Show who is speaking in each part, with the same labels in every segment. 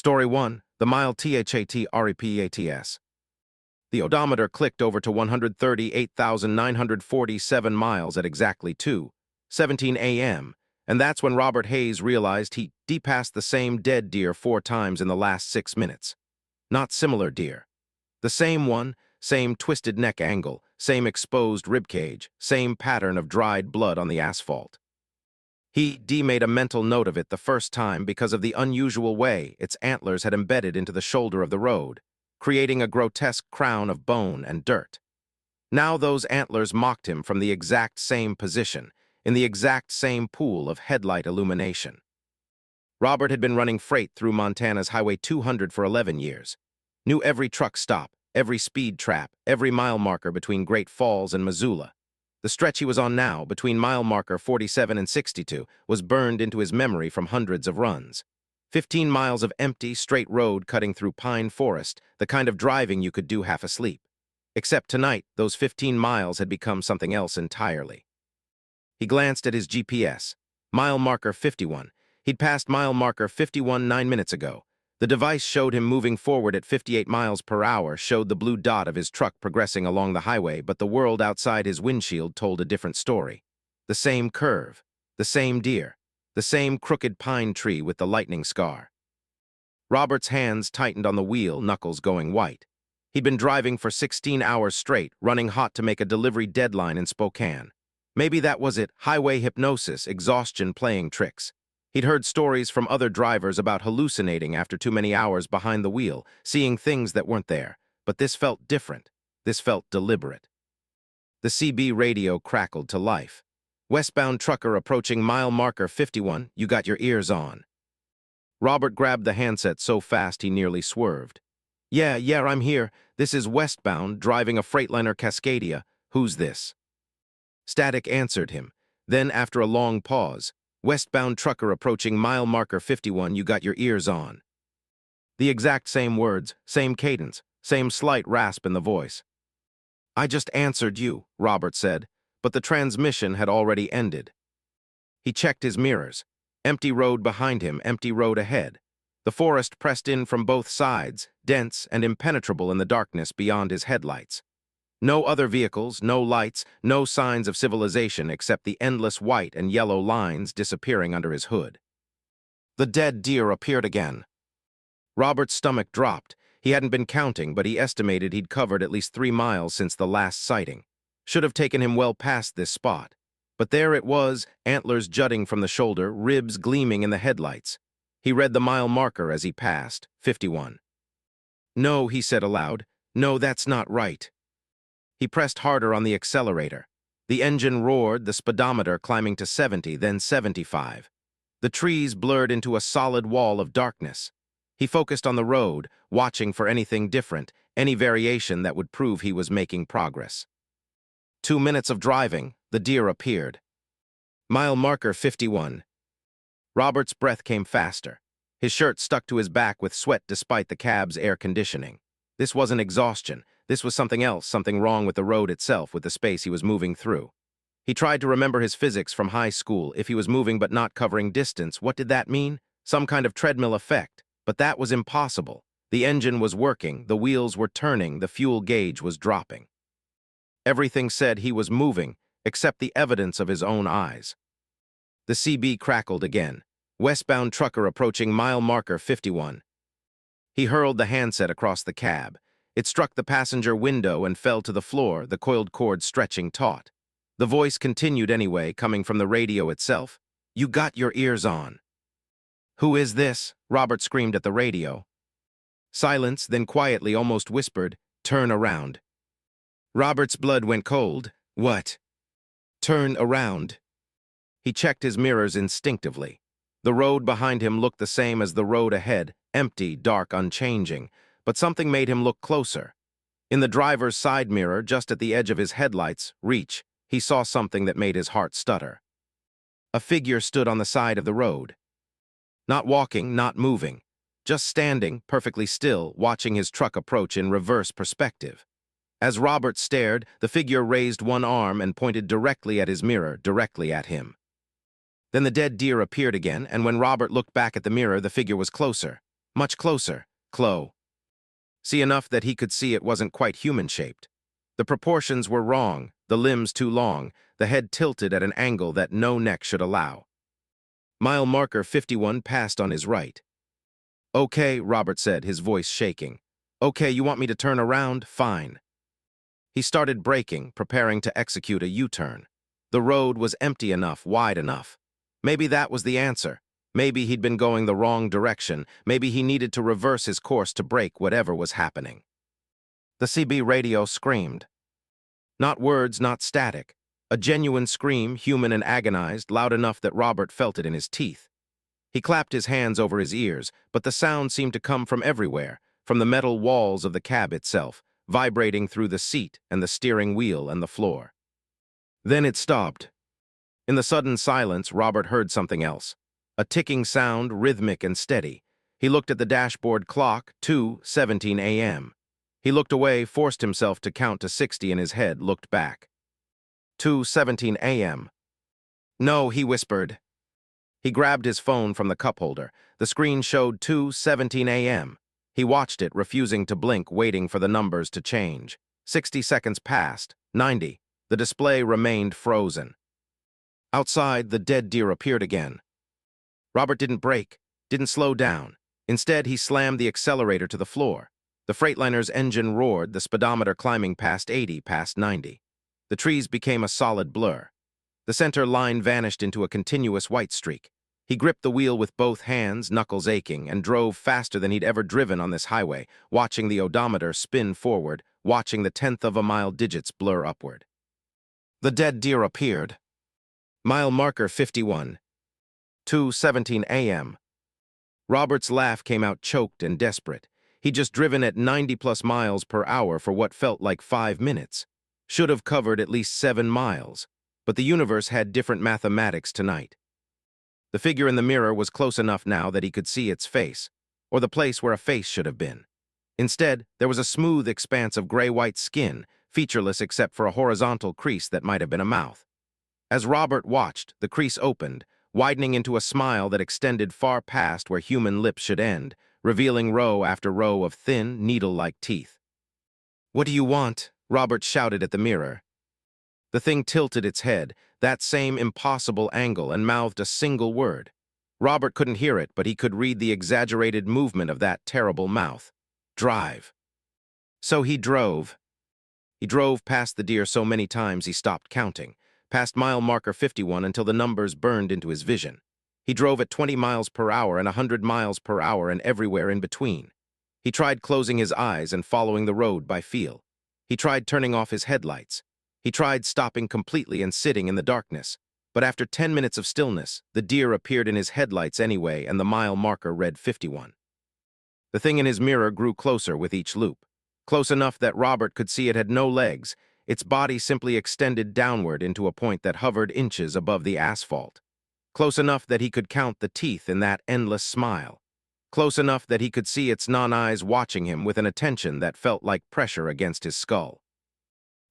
Speaker 1: Story 1. The mile THAT. The odometer clicked over to 138,947 miles at exactly 2:17 a.m., and that's when Robert Hayes realized he depassed the same dead deer 4 times in the last 6 minutes. Not similar deer. The same one, same twisted neck angle, same exposed ribcage, same pattern of dried blood on the asphalt. He made a mental note of it the first time because of the unusual way its antlers had embedded into the shoulder of the road, creating a grotesque crown of bone and dirt. Now those antlers mocked him from the exact same position, in the exact same pool of headlight illumination. Robert had been running freight through Montana's Highway 200 for 11 years. Knew every truck stop, every speed trap, every mile marker between Great Falls and Missoula. The stretch he was on now, between mile marker 47 and 62, was burned into his memory from hundreds of runs. 15 miles of empty, straight road cutting through pine forest, the kind of driving you could do half asleep. Except tonight, those 15 miles had become something else entirely. He glanced at his GPS. Mile marker 51. He'd passed mile marker 51 9 minutes ago. The device showed him moving forward at 58 miles per hour, showed the blue dot of his truck progressing along the highway, but the world outside his windshield told a different story. The same curve, the same deer, the same crooked pine tree with the lightning scar. Robert's hands tightened on the wheel, knuckles going white. He'd been driving for 16 hours straight, running hot to make a delivery deadline in Spokane. Maybe that was it, highway hypnosis, exhaustion playing tricks. He'd heard stories from other drivers about hallucinating after too many hours behind the wheel, seeing things that weren't there, but this felt different. This felt deliberate. The CB radio crackled to life. Westbound trucker approaching mile marker 51, you got your ears on. Robert grabbed the handset so fast he nearly swerved. Yeah, I'm here. This is westbound, driving a Freightliner Cascadia. Who's this? Static answered him. Then, after a long pause, westbound trucker approaching mile marker 51, you got your ears on. The exact same words, same cadence, same slight rasp in the voice. I just answered you, Robert said, but the transmission had already ended. He checked his mirrors. Empty road behind him, empty road ahead. The forest pressed in from both sides, dense and impenetrable in the darkness beyond his headlights. No other vehicles, no lights, no signs of civilization except the endless white and yellow lines disappearing under his hood. The dead deer appeared again. Robert's stomach dropped. He hadn't been counting, but he estimated he'd covered at least 3 miles since the last sighting. Should have taken him well past this spot. But there it was, antlers jutting from the shoulder, ribs gleaming in the headlights. He read the mile marker as he passed, 51. No, he said aloud. No, that's not right. He pressed harder on the accelerator. The engine roared, the speedometer climbing to 70, then 75. The trees blurred into a solid wall of darkness. He focused on the road, watching for anything different, any variation that would prove he was making progress. 2 minutes of driving, the deer appeared. Mile marker 51. Robert's breath came faster. His shirt stuck to his back with sweat despite the cab's air conditioning. This wasn't exhaustion. This was something else, something wrong with the road itself, with the space he was moving through. He tried to remember his physics from high school. If he was moving but not covering distance, what did that mean? Some kind of treadmill effect. But that was impossible. The engine was working, the wheels were turning, the fuel gauge was dropping. Everything said he was moving, except the evidence of his own eyes. The CB crackled again. Westbound trucker approaching mile marker 51. He hurled the handset across the cab. It struck the passenger window and fell to the floor, the coiled cord stretching taut. The voice continued anyway, coming from the radio itself. You got your ears on. Who is this? Robert screamed at the radio. Silence, then quietly, almost whispered, turn around. Robert's blood went cold. What? Turn around. He checked his mirrors instinctively. The road behind him looked the same as the road ahead, empty, dark, unchanging. But something made him look closer. In the driver's side mirror, just at the edge of his headlights, reach, he saw something that made his heart stutter. A figure stood on the side of the road. Not walking, not moving. Just standing, perfectly still, watching his truck approach in reverse perspective. As Robert stared, the figure raised one arm and pointed directly at his mirror, directly at him. Then the dead deer appeared again, and when Robert looked back at the mirror, the figure was closer. Much closer, Chloe. See enough that he could see it wasn't quite human-shaped. The proportions were wrong, the limbs too long, the head tilted at an angle that no neck should allow. Mile marker 51 passed on his right. "Okay," Robert said, his voice shaking. "Okay, you want me to turn around? Fine." He started braking, preparing to execute a U-turn. The road was empty enough, wide enough. Maybe that was the answer. Maybe he'd been going the wrong direction. Maybe he needed to reverse his course to break whatever was happening. The CB radio screamed. Not words, not static. A genuine scream, human and agonized, loud enough that Robert felt it in his teeth. He clapped his hands over his ears, but the sound seemed to come from everywhere, from the metal walls of the cab itself, vibrating through the seat and the steering wheel and the floor. Then it stopped. In the sudden silence, Robert heard something else. A ticking sound, rhythmic and steady. He looked at the dashboard clock, 2:17 a.m. He looked away, forced himself to count to 60 in his head, looked back. 2:17 a.m. "No," he whispered. He grabbed his phone from the cup holder. The screen showed 2:17 a.m. He watched it, refusing to blink, waiting for the numbers to change. 60 seconds passed. 90. The display remained frozen. Outside, the dead deer appeared again. Robert didn't brake, didn't slow down. Instead, he slammed the accelerator to the floor. The Freightliner's engine roared, the speedometer climbing past 80, past 90. The trees became a solid blur. The center line vanished into a continuous white streak. He gripped the wheel with both hands, knuckles aching, and drove faster than he'd ever driven on this highway, watching the odometer spin forward, watching the tenth of a mile digits blur upward. The dead deer appeared. Mile marker 51. 2:17 a.m. Robert's laugh came out choked and desperate. He'd just driven at 90+ miles per hour for what felt like 5 minutes. Should have covered at least 7 miles. But the universe had different mathematics tonight. The figure in the mirror was close enough now that he could see its face, or the place where a face should have been. Instead, there was a smooth expanse of gray-white skin, featureless except for a horizontal crease that might have been a mouth. As Robert watched, the crease opened, widening into a smile that extended far past where human lips should end, revealing row after row of thin, needle-like teeth. "What do you want?" Robert shouted at the mirror. The thing tilted its head, that same impossible angle, and mouthed a single word. Robert couldn't hear it, but he could read the exaggerated movement of that terrible mouth. "Drive." So he drove. He drove past the deer so many times he stopped counting, past mile marker 51 until the numbers burned into his vision. He drove at 20 miles per hour and 100 miles per hour and everywhere in between. He tried closing his eyes and following the road by feel. He tried turning off his headlights. He tried stopping completely and sitting in the darkness. But after 10 minutes of stillness, the deer appeared in his headlights anyway, and the mile marker read 51. The thing in his mirror grew closer with each loop. Close enough that Robert could see it had no legs. Its body simply extended downward into a point that hovered inches above the asphalt. Close enough that he could count the teeth in that endless smile. Close enough that he could see its non-eyes watching him with an attention that felt like pressure against his skull.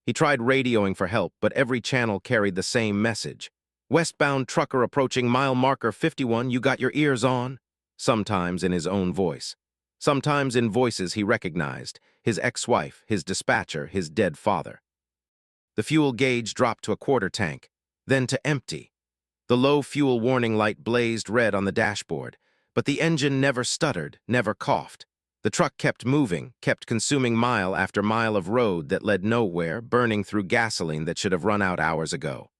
Speaker 1: He tried radioing for help, but every channel carried the same message. "Westbound trucker approaching mile marker 51, you got your ears on?" Sometimes in his own voice. Sometimes in voices he recognized, his ex-wife, his dispatcher, his dead father. The fuel gauge dropped to a quarter tank, then to empty. The low fuel warning light blazed red on the dashboard, but the engine never stuttered, never coughed. The truck kept moving, kept consuming mile after mile of road that led nowhere, burning through gasoline that should have run out hours ago.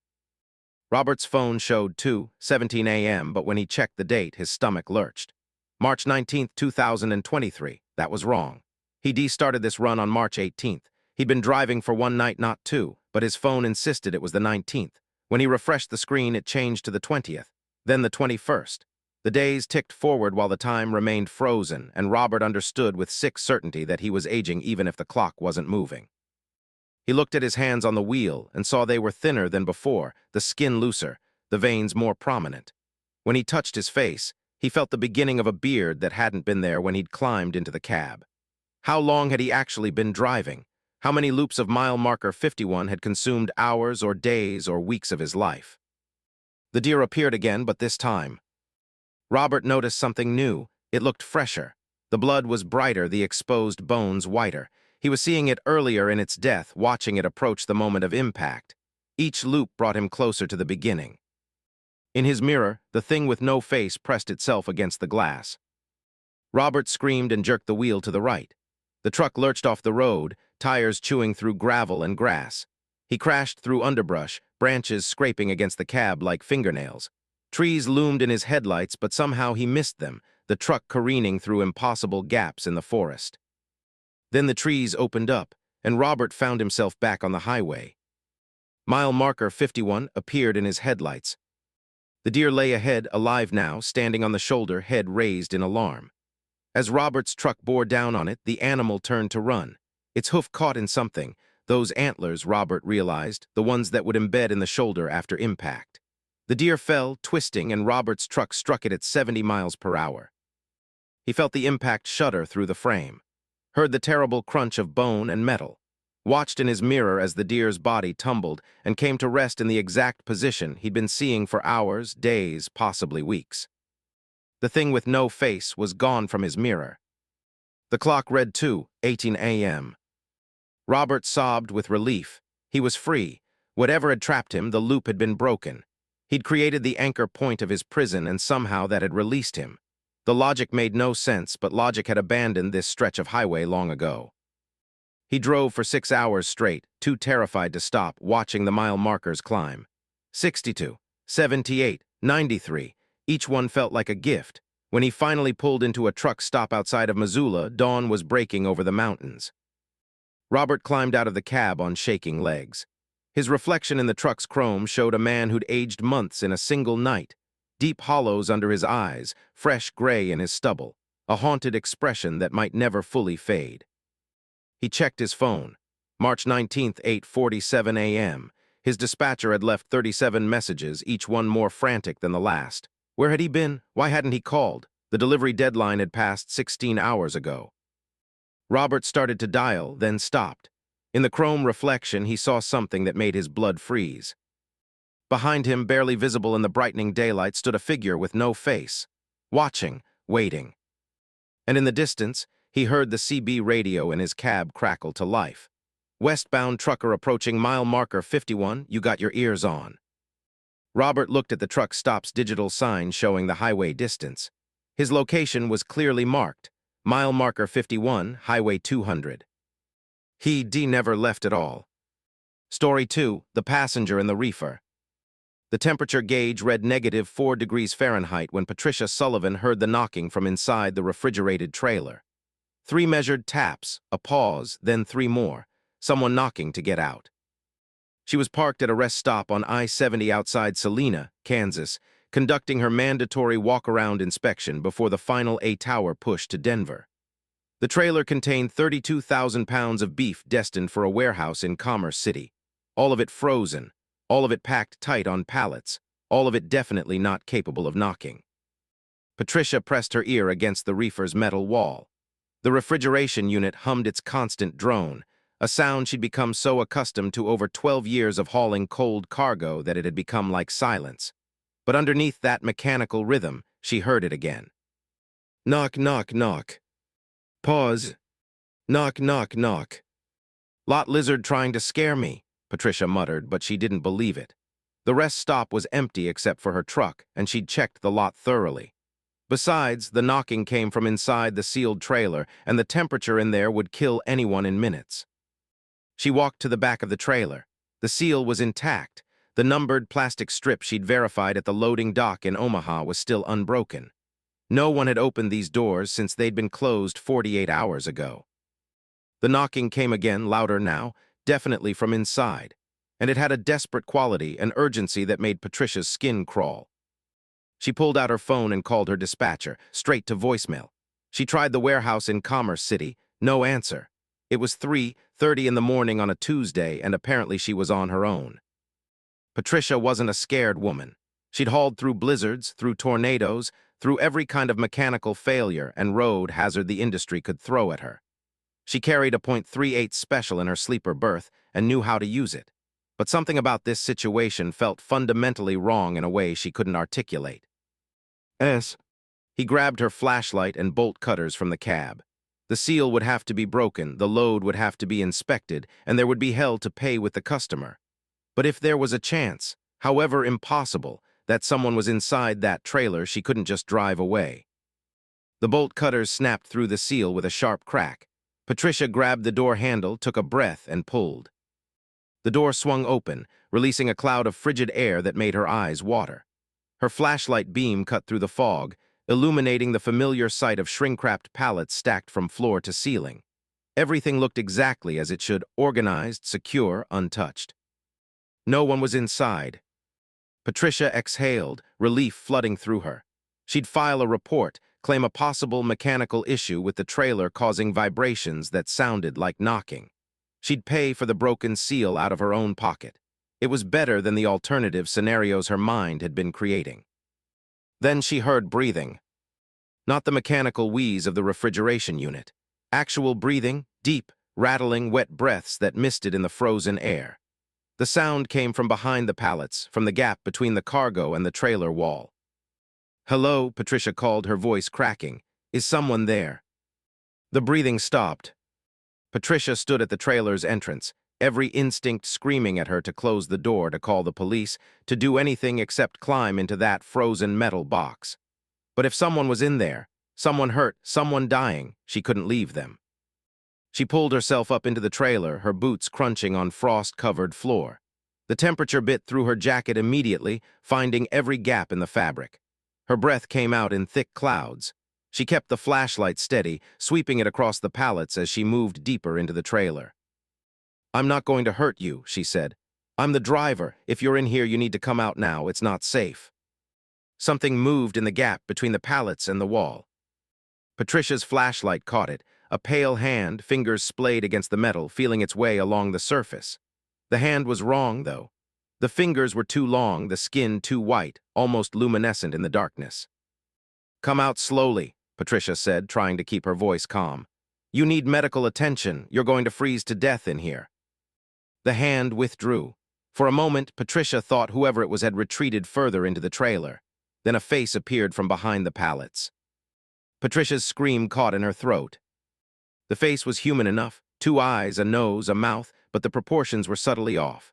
Speaker 1: Robert's phone showed 2:17 a.m., but when he checked the date, his stomach lurched. March 19th, 2023. That was wrong. He started this run on March 18th. He'd been driving for one night, not two, but his phone insisted it was the 19th. When he refreshed the screen, it changed to the 20th, then the 21st. The days ticked forward while the time remained frozen, and Robert understood with sick certainty that he was aging even if the clock wasn't moving. He looked at his hands on the wheel and saw they were thinner than before, the skin looser, the veins more prominent. When he touched his face, he felt the beginning of a beard that hadn't been there when he'd climbed into the cab. How long had he actually been driving? How many loops of mile marker 51 had consumed hours or days or weeks of his life? The deer appeared again, but this time Robert noticed something new. It looked fresher. The blood was brighter, the exposed bones whiter. He was seeing it earlier in its death, watching it approach the moment of impact. Each loop brought him closer to the beginning. In his mirror, the thing with no face pressed itself against the glass. Robert screamed and jerked the wheel to the right. The truck lurched off the road, tires chewing through gravel and grass. He crashed through underbrush, branches scraping against the cab like fingernails. Trees loomed in his headlights, but somehow he missed them, the truck careening through impossible gaps in the forest. Then the trees opened up, and Robert found himself back on the highway. Mile marker 51 appeared in his headlights. The deer lay ahead, alive now, standing on the shoulder, head raised in alarm. As Robert's truck bore down on it, the animal turned to run. Its hoof caught in something, those antlers, Robert realized, the ones that would embed in the shoulder after impact. The deer fell, twisting, and Robert's truck struck it at 70 miles per hour. He felt the impact shudder through the frame, heard the terrible crunch of bone and metal, watched in his mirror as the deer's body tumbled and came to rest in the exact position he'd been seeing for hours, days, possibly weeks. The thing with no face was gone from his mirror. The clock read 2:18 a.m. Robert sobbed with relief. He was free. Whatever had trapped him, the loop had been broken. He'd created the anchor point of his prison, and somehow that had released him. The logic made no sense, but logic had abandoned this stretch of highway long ago. He drove for 6 hours straight, too terrified to stop, watching the mile markers climb. 62, 78, 93. Each one felt like a gift. When he finally pulled into a truck stop outside of Missoula, dawn was breaking over the mountains. Robert climbed out of the cab on shaking legs. His reflection in the truck's chrome showed a man who'd aged months in a single night. Deep hollows under his eyes, fresh gray in his stubble, a haunted expression that might never fully fade. He checked his phone. March 19th, 8:47 a.m. His dispatcher had left 37 messages, each one more frantic than the last. Where had he been? Why hadn't he called? The delivery deadline had passed 16 hours ago. Robert started to dial, then stopped. In the chrome reflection, he saw something that made his blood freeze. Behind him, barely visible in the brightening daylight, stood a figure with no face, watching, waiting. And in the distance, he heard the CB radio in his cab crackle to life. Westbound trucker approaching mile marker 51, you got your ears on. Robert looked at the truck stop's digital sign showing the highway distance. His location was clearly marked, mile marker 51, highway 200. He never left at all. Story 2, the passenger in the reefer. The temperature gauge read -4 degrees Fahrenheit when Patricia Sullivan heard the knocking from inside the refrigerated trailer. 3 measured taps, a pause, then 3 more, someone knocking to get out. She was parked at a rest stop on I-70 outside Salina, Kansas, conducting her mandatory walk-around inspection before the final 8-hour push to Denver. The trailer contained 32,000 pounds of beef destined for a warehouse in Commerce City, all of it frozen, all of it packed tight on pallets, all of it definitely not capable of knocking. Patricia pressed her ear against the reefer's metal wall. The refrigeration unit hummed its constant drone, a sound she'd become so accustomed to over 12 years of hauling cold cargo that it had become like silence. But underneath that mechanical rhythm, she heard it again. Knock, knock, knock. Pause. Knock, knock, knock. Lot lizard trying to scare me, Patricia muttered, but she didn't believe it. The rest stop was empty except for her truck, and she'd checked the lot thoroughly. Besides, the knocking came from inside the sealed trailer, and the temperature in there would kill anyone in minutes. She walked to the back of the trailer. The seal was intact. The numbered plastic strip she'd verified at the loading dock in Omaha was still unbroken. No one had opened these doors since they'd been closed 48 hours ago. The knocking came again, louder now, definitely from inside, and it had a desperate quality, an urgency that made Patricia's skin crawl. She pulled out her phone and called her dispatcher, straight to voicemail. She tried the warehouse in Commerce City, no answer. It was 3:30 in the morning on a Tuesday, and apparently she was on her own. Patricia wasn't a scared woman. She'd hauled through blizzards, through tornadoes, through every kind of mechanical failure and road hazard the industry could throw at her. She carried a .38 special in her sleeper berth and knew how to use it. But something about this situation felt fundamentally wrong in a way she couldn't articulate. He grabbed her flashlight and bolt cutters from the cab. The seal would have to be broken, the load would have to be inspected, and there would be hell to pay with the customer. But if there was a chance, however impossible, that someone was inside that trailer, she couldn't just drive away. The bolt cutters snapped through the seal with a sharp crack. Patricia grabbed the door handle, took a breath, and pulled. The door swung open, releasing a cloud of frigid air that made her eyes water. Her flashlight beam cut through the fog, illuminating the familiar sight of shrink-wrapped pallets stacked from floor to ceiling. Everything looked exactly as it should, organized, secure, untouched. No one was inside. Patricia exhaled, relief flooding through her. She'd file a report, claim a possible mechanical issue with the trailer causing vibrations that sounded like knocking. She'd pay for the broken seal out of her own pocket. It was better than the alternative scenarios her mind had been creating. Then she heard breathing. Not the mechanical wheeze of the refrigeration unit. Actual breathing, deep, rattling, wet breaths that misted in the frozen air. The sound came from behind the pallets, from the gap between the cargo and the trailer wall. "Hello," Patricia called, her voice cracking. "Is someone there?" The breathing stopped. Patricia stood at the trailer's entrance, every instinct screaming at her to close the door, to call the police, to do anything except climb into that frozen metal box. But if someone was in there, someone hurt, someone dying, she couldn't leave them. She pulled herself up into the trailer, her boots crunching on frost-covered floor. The temperature bit through her jacket immediately, finding every gap in the fabric. Her breath came out in thick clouds. She kept the flashlight steady, sweeping it across the pallets as she moved deeper into the trailer. "I'm not going to hurt you," she said. "I'm the driver. If you're in here, you need to come out now. It's not safe." Something moved in the gap between the pallets and the wall. Patricia's flashlight caught it, a pale hand, fingers splayed against the metal, feeling its way along the surface. The hand was wrong, though. The fingers were too long, the skin too white, almost luminescent in the darkness. "Come out slowly," Patricia said, trying to keep her voice calm. "You need medical attention. You're going to freeze to death in here." The hand withdrew. For a moment, Patricia thought whoever it was had retreated further into the trailer. Then a face appeared from behind the pallets. Patricia's scream caught in her throat. The face was human enough, 2 eyes, a nose, a mouth, but the proportions were subtly off.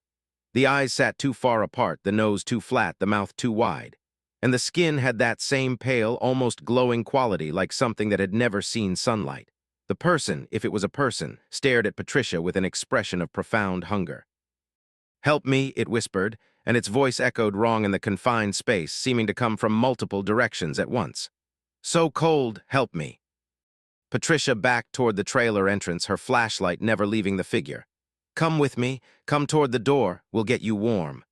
Speaker 1: The eyes sat too far apart, the nose too flat, the mouth too wide. And the skin had that same pale, almost glowing quality, like something that had never seen sunlight. The person, if it was a person, stared at Patricia with an expression of profound hunger. "Help me," it whispered, and its voice echoed wrong in the confined space, seeming to come from multiple directions at once. "So cold, help me." Patricia backed toward the trailer entrance, her flashlight never leaving the figure. "Come with me, come toward the door, we'll get you warm."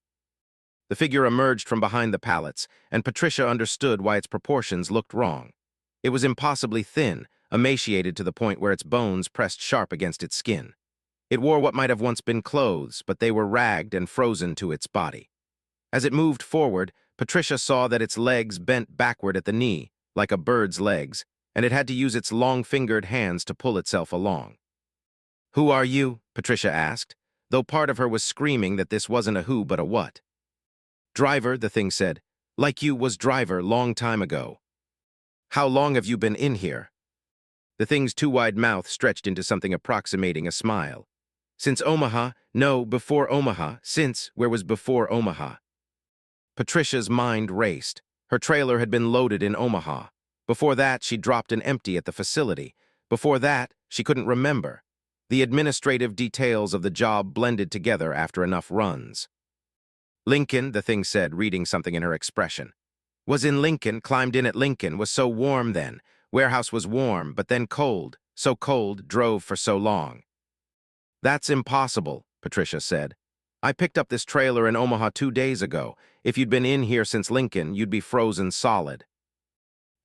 Speaker 1: The figure emerged from behind the pallets, and Patricia understood why its proportions looked wrong. It was impossibly thin, emaciated to the point where its bones pressed sharp against its skin. It wore what might have once been clothes, but they were ragged and frozen to its body. As it moved forward, Patricia saw that its legs bent backward at the knee, like a bird's legs, and it had to use its long-fingered hands to pull itself along. "Who are you?" Patricia asked, though part of her was screaming that this wasn't a who but a what. "Driver," the thing said. "Like you was driver long time ago." "How long have you been in here?" The thing's too wide mouth stretched into something approximating a smile. "Since Omaha? No, before Omaha. Since, where was before Omaha?" Patricia's mind raced. Her trailer had been loaded in Omaha. Before that, she dropped an empty at the facility. Before that, she couldn't remember. The administrative details of the job blended together after enough runs. "Lincoln," the thing said, reading something in her expression. "Was in Lincoln, climbed in at Lincoln, was so warm then. Warehouse was warm, but then cold. So cold, drove for so long." "That's impossible," Patricia said. "I picked up this trailer in Omaha 2 days ago. If you'd been in here since Lincoln, you'd be frozen solid."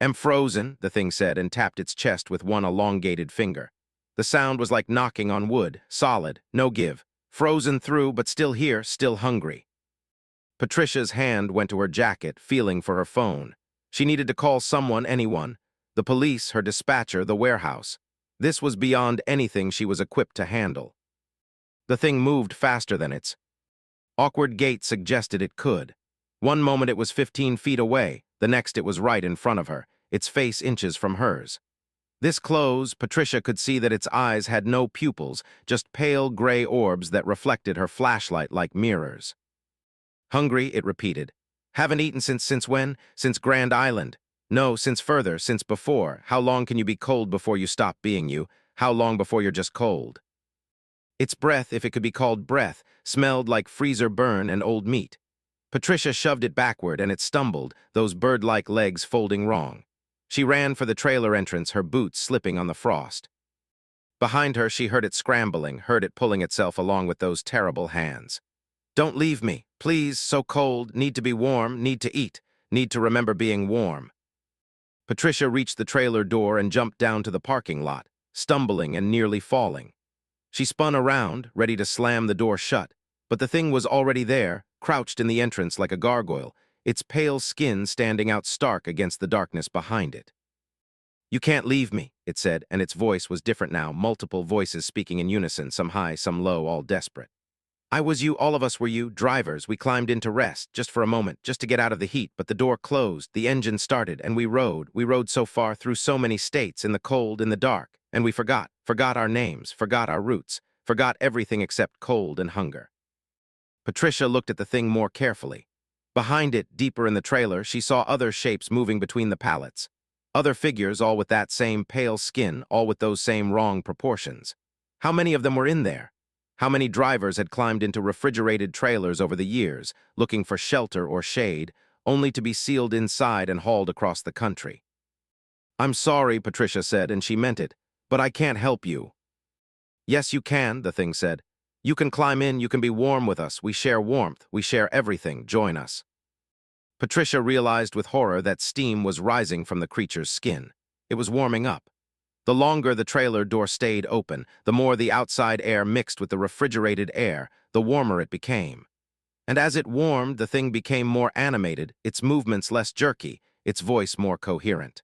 Speaker 1: "Am frozen," the thing said, and tapped its chest with one elongated finger. The sound was like knocking on wood, solid, no give. Frozen through, but still here, still hungry. Patricia's hand went to her jacket, feeling for her phone. She needed to call someone, anyone. The police, her dispatcher, the warehouse. This was beyond anything she was equipped to handle. The thing moved faster than its awkward gait suggested it could. One moment it was 15 feet away, the next it was right in front of her. its face inches from hers. This close, Patricia could see that its eyes had no pupils, just pale gray orbs that reflected her flashlight like mirrors. Hungry, it repeated. Haven't eaten since when? Since Grand Island. No, since further, since before. How long can you be cold before you stop being you? How long before you're just cold? Its breath, if it could be called breath, smelled like freezer burn and old meat. Patricia shoved it backward and it stumbled, those bird-like legs folding wrong. She ran for the trailer entrance, her boots slipping on the frost. Behind her, she heard it scrambling, heard it pulling itself along with those terrible hands. Don't leave me, please, so cold, need to be warm, need to eat, need to remember being warm. Patricia reached the trailer door and jumped down to the parking lot, stumbling and nearly falling. She spun around, ready to slam the door shut, but the thing was already there, crouched in the entrance like a gargoyle, its pale skin standing out stark against the darkness behind it. You can't leave me, it said, and its voice was different now, multiple voices speaking in unison, some high, some low, all desperate. I was you, all of us were you, drivers. We climbed in to rest, just for a moment, just to get out of the heat, but the door closed, the engine started, and we rode so far through so many states, in the cold, in the dark, and we forgot our names, forgot our roots, forgot everything except cold and hunger. Patricia looked at the thing more carefully. Behind it, deeper in the trailer, she saw other shapes moving between the pallets. Other figures, all with that same pale skin, all with those same wrong proportions. How many of them were in there? How many drivers had climbed into refrigerated trailers over the years, looking for shelter or shade, only to be sealed inside and hauled across the country? I'm sorry, Patricia said, and she meant it, but I can't help you. Yes, you can, the thing said. You can climb in, you can be warm with us. We share warmth, we share everything. Join us. Patricia realized with horror that steam was rising from the creature's skin. It was warming up. The longer the trailer door stayed open, the more the outside air mixed with the refrigerated air, the warmer it became. And as it warmed, the thing became more animated, its movements less jerky, its voice more coherent.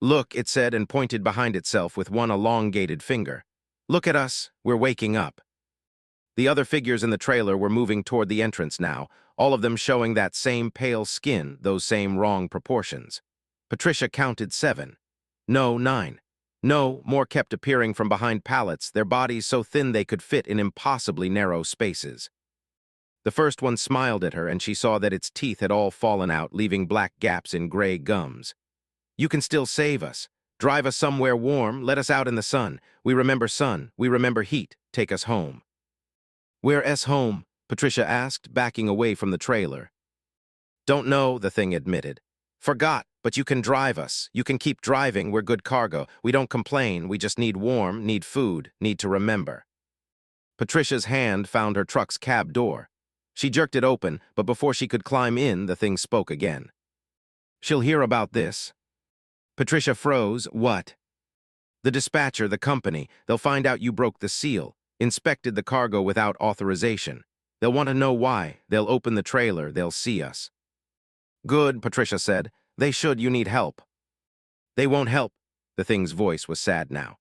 Speaker 1: Look, it said and pointed behind itself with one elongated finger. Look at us, we're waking up. The other figures in the trailer were moving toward the entrance now, all of them showing that same pale skin, those same wrong proportions. Patricia counted 7. No, 9. No, more kept appearing from behind pallets, their bodies so thin they could fit in impossibly narrow spaces. The first one smiled at her, and she saw that its teeth had all fallen out, leaving black gaps in gray gums. You can still save us. Drive us somewhere warm, let us out in the sun. We remember sun, we remember heat. Take us home. Where's home? Patricia asked, backing away from the trailer. Don't know, the thing admitted. Forgot, but you can drive us. You can keep driving, we're good cargo. We don't complain, we just need warm, need food, need to remember. Patricia's hand found her truck's cab door. She jerked it open, but before she could climb in, the thing spoke again. She'll hear about this. Patricia froze. What? The dispatcher, the company. They'll find out you broke the seal, inspected the cargo without authorization. They'll want to know why. They'll open the trailer. They'll see us. Good, Patricia said. They should. You need help. They won't help. The thing's voice was sad now.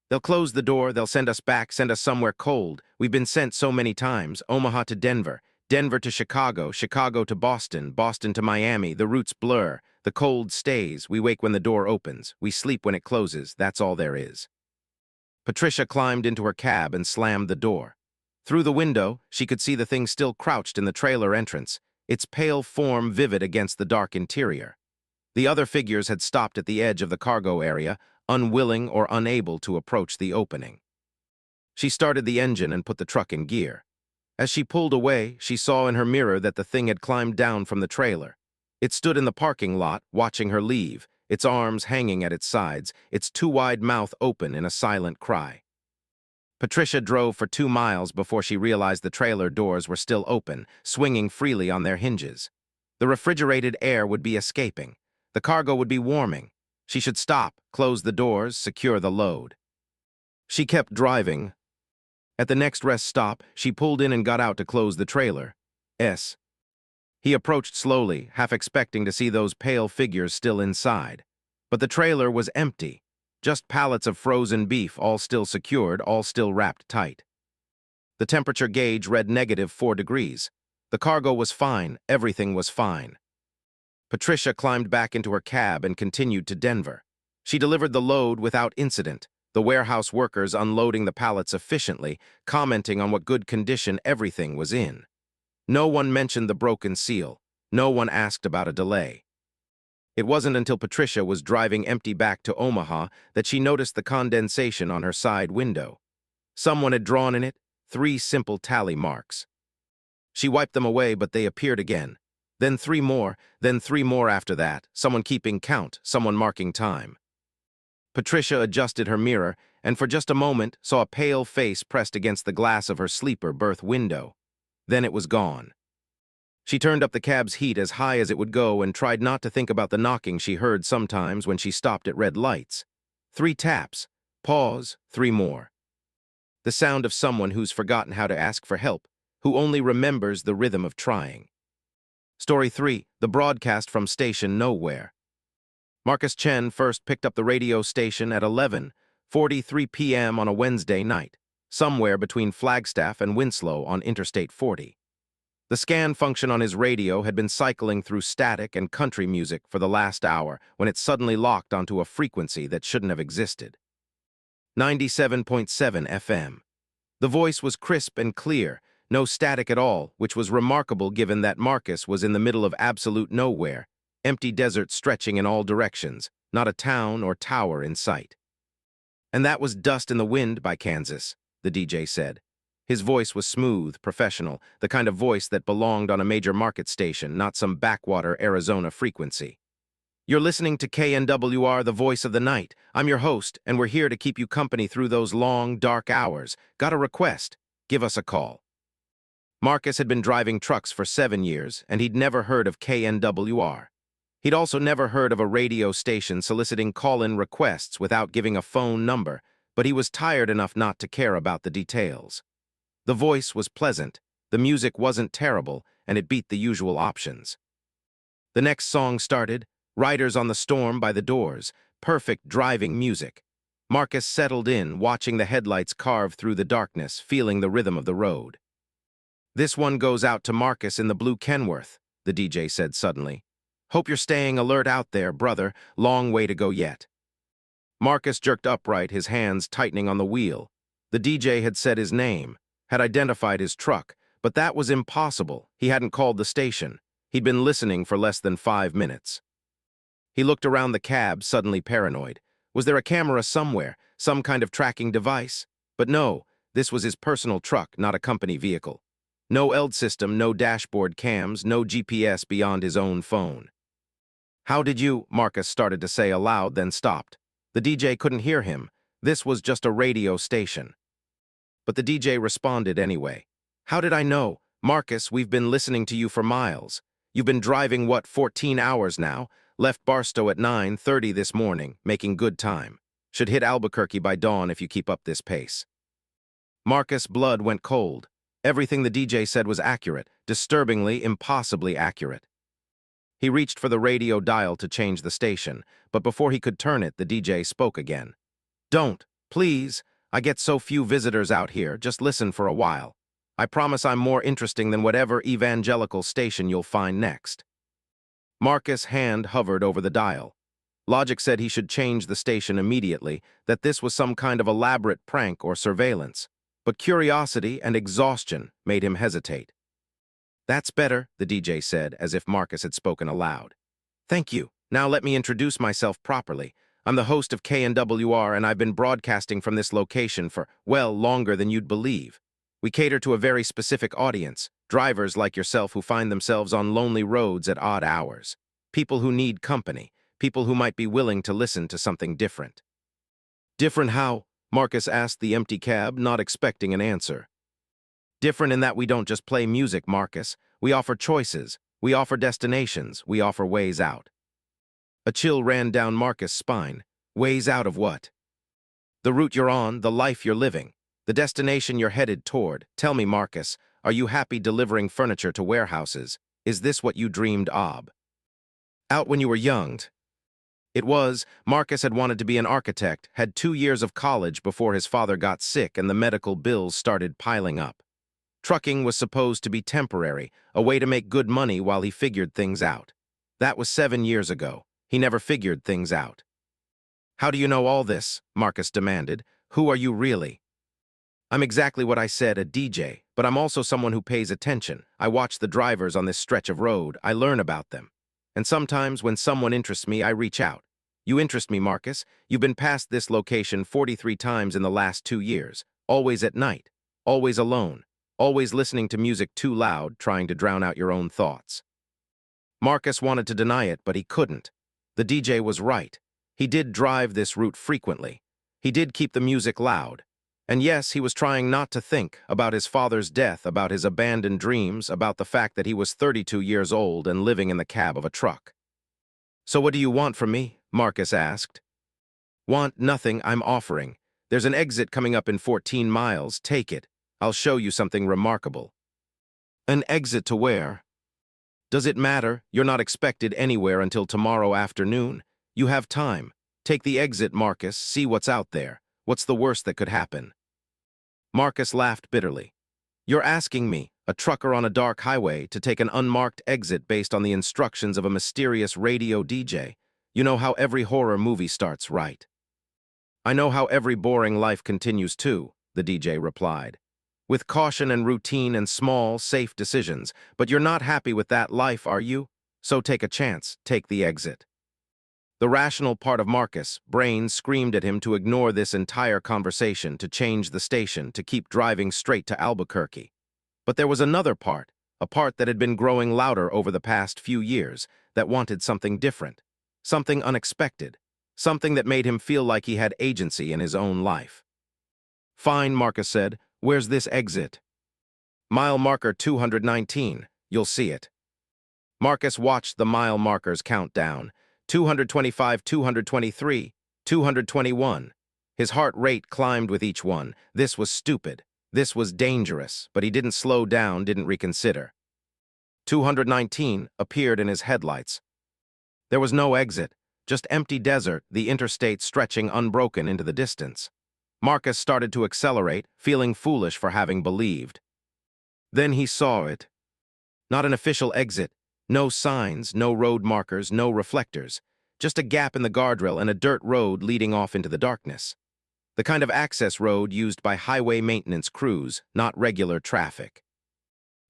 Speaker 1: They'll close the door. They'll send us back, send us somewhere cold. We've been sent so many times. Omaha to Denver, Denver to Chicago, Chicago to Boston, Boston to Miami. The routes blur. The cold stays. We wake when the door opens. We sleep when it closes. That's all there is. Patricia climbed into her cab and slammed the door. Through the window, she could see the thing still crouched in the trailer entrance, its pale form vivid against the dark interior. The other figures had stopped at the edge of the cargo area, unwilling or unable to approach the opening. She started the engine and put the truck in gear. As she pulled away, she saw in her mirror that the thing had climbed down from the trailer. It stood in the parking lot, watching her leave, its arms hanging at its sides, its too-wide mouth open in a silent cry. Patricia drove for 2 miles before she realized the trailer doors were still open, swinging freely on their hinges. The refrigerated air would be escaping. The cargo would be warming. She should stop, close the doors, secure the load. She kept driving. At the next rest stop, she pulled in and got out to close the trailer. He approached slowly, half expecting to see those pale figures still inside. But the trailer was empty. Just pallets of frozen beef, all still secured, all still wrapped tight. The temperature gauge read -4 degrees. The cargo was fine, everything was fine. Patricia climbed back into her cab and continued to Denver. She delivered the load without incident, the warehouse workers unloading the pallets efficiently, commenting on what good condition everything was in. No one mentioned the broken seal. No one asked about a delay. It wasn't until Patricia was driving empty back to Omaha that she noticed the condensation on her side window. Someone had drawn in it 3 simple tally marks. She wiped them away, but they appeared again. Then 3 more, then 3 more after that, someone keeping count, someone marking time. Patricia adjusted her mirror and for just a moment saw a pale face pressed against the glass of her sleeper berth window. Then it was gone. She turned up the cab's heat as high as it would go and tried not to think about the knocking she heard sometimes when she stopped at red lights. 3 taps, pause, 3 more. The sound of someone who's forgotten how to ask for help, who only remembers the rhythm of trying. Story 3, the broadcast from station nowhere. Marcus Chen first picked up the radio station at 11:43 p.m. on a Wednesday night, somewhere between Flagstaff and Winslow on Interstate 40. The scan function on his radio had been cycling through static and country music for the last hour when it suddenly locked onto a frequency that shouldn't have existed. 97.7 FM. The voice was crisp and clear, no static at all, which was remarkable given that Marcus was in the middle of absolute nowhere, empty desert stretching in all directions, not a town or tower in sight. And that was Dust in the Wind by Kansas, the DJ said. His voice was smooth, professional, the kind of voice that belonged on a major market station, not some backwater Arizona frequency. You're listening to KNWR, the voice of the night. I'm your host, and we're here to keep you company through those long, dark hours. Got a request? Give us a call. Marcus had been driving trucks for 7 years, and he'd never heard of KNWR. He'd also never heard of a radio station soliciting call-in requests without giving a phone number, but he was tired enough not to care about the details. The voice was pleasant, the music wasn't terrible, and it beat the usual options. The next song started, Riders on the Storm by The Doors, perfect driving music. Marcus settled in, watching the headlights carve through the darkness, feeling the rhythm of the road. This one goes out to Marcus in the blue Kenworth, the DJ said suddenly. Hope you're staying alert out there, brother. Long way to go yet. Marcus jerked upright, his hands tightening on the wheel. The DJ had said his name, had identified his truck, but that was impossible. He hadn't called the station. He'd been listening for less than 5 minutes. He looked around the cab, suddenly paranoid. Was there a camera somewhere, some kind of tracking device? But no, this was his personal truck, not a company vehicle. No ELD system, no dashboard cams, no GPS beyond his own phone. How did you, Marcus started to say aloud, then stopped. The DJ couldn't hear him. This was just a radio station. But the DJ responded anyway. How did I know? Marcus, we've been listening to you for miles. You've been driving, 14 hours now? Left Barstow at 9:30 this morning, making good time. Should hit Albuquerque by dawn if you keep up this pace. Marcus' blood went cold. Everything the DJ said was accurate, disturbingly, impossibly accurate. He reached for the radio dial to change the station, but before he could turn it, the DJ spoke again. Don't, please. I get so few visitors out here. Just listen for a while. I promise I'm more interesting than whatever evangelical station you'll find next. Marcus' hand hovered over the dial. Logic said he should change the station immediately, that this was some kind of elaborate prank or surveillance. But curiosity and exhaustion made him hesitate. That's better, the DJ said, as if Marcus had spoken aloud. Thank you. Now let me introduce myself properly. I'm the host of KNWR, and I've been broadcasting from this location for, well, longer than you'd believe. We cater to a very specific audience, drivers like yourself who find themselves on lonely roads at odd hours, people who need company, people who might be willing to listen to something different. Different how? Marcus asked the empty cab, not expecting an answer. Different in that we don't just play music, Marcus. We offer choices, we offer destinations, we offer ways out. A chill ran down Marcus' spine. Ways out of what? The route you're on, the life you're living, the destination you're headed toward. Tell me, Marcus, are you happy delivering furniture to warehouses? Is this what you dreamed of? Out when you were young. It was. Marcus had wanted to be an architect, had 2 years of college before his father got sick and the medical bills started piling up. Trucking was supposed to be temporary, a way to make good money while he figured things out. That was 7 years ago. He never figured things out. How do you know all this? Marcus demanded. Who are you really? I'm exactly what I said, a DJ, but I'm also someone who pays attention. I watch the drivers on this stretch of road. I learn about them. And sometimes when someone interests me, I reach out. You interest me, Marcus. You've been past this location 43 times in the last 2 years, always at night, always alone, always listening to music too loud, trying to drown out your own thoughts. Marcus wanted to deny it, but he couldn't. The DJ was right. He did drive this route frequently. He did keep the music loud. And yes, he was trying not to think about his father's death, about his abandoned dreams, about the fact that he was 32 years old and living in the cab of a truck. So what do you want from me? Marcus asked. Want nothing, I'm offering. There's an exit coming up in 14 miles, take it. I'll show you something remarkable. An exit to where? Does it matter? You're not expected anywhere until tomorrow afternoon. You have time. Take the exit, Marcus, see what's out there. What's the worst that could happen? Marcus laughed bitterly. You're asking me, a trucker on a dark highway, to take an unmarked exit based on the instructions of a mysterious radio DJ. You know how every horror movie starts, right? I know how every boring life continues too, the DJ replied. With caution and routine and small, safe decisions. But you're not happy with that life, are you? So take a chance, take the exit. The rational part of Marcus' brain screamed at him to ignore this entire conversation, to change the station, to keep driving straight to Albuquerque. But there was another part, a part that had been growing louder over the past few years, that wanted something different, something unexpected, something that made him feel like he had agency in his own life. Fine, Marcus said. Where's this exit? Mile marker 219. You'll see it. Marcus watched the mile markers count down. 225, 223, 221. His heart rate climbed with each one. This was stupid. This was dangerous, but he didn't slow down, didn't reconsider. 219 appeared in his headlights. There was no exit, just empty desert, the interstate stretching unbroken into the distance. Marcus started to accelerate, feeling foolish for having believed. Then he saw it. Not an official exit. No signs, no road markers, no reflectors. Just a gap in the guardrail and a dirt road leading off into the darkness. The kind of access road used by highway maintenance crews, not regular traffic.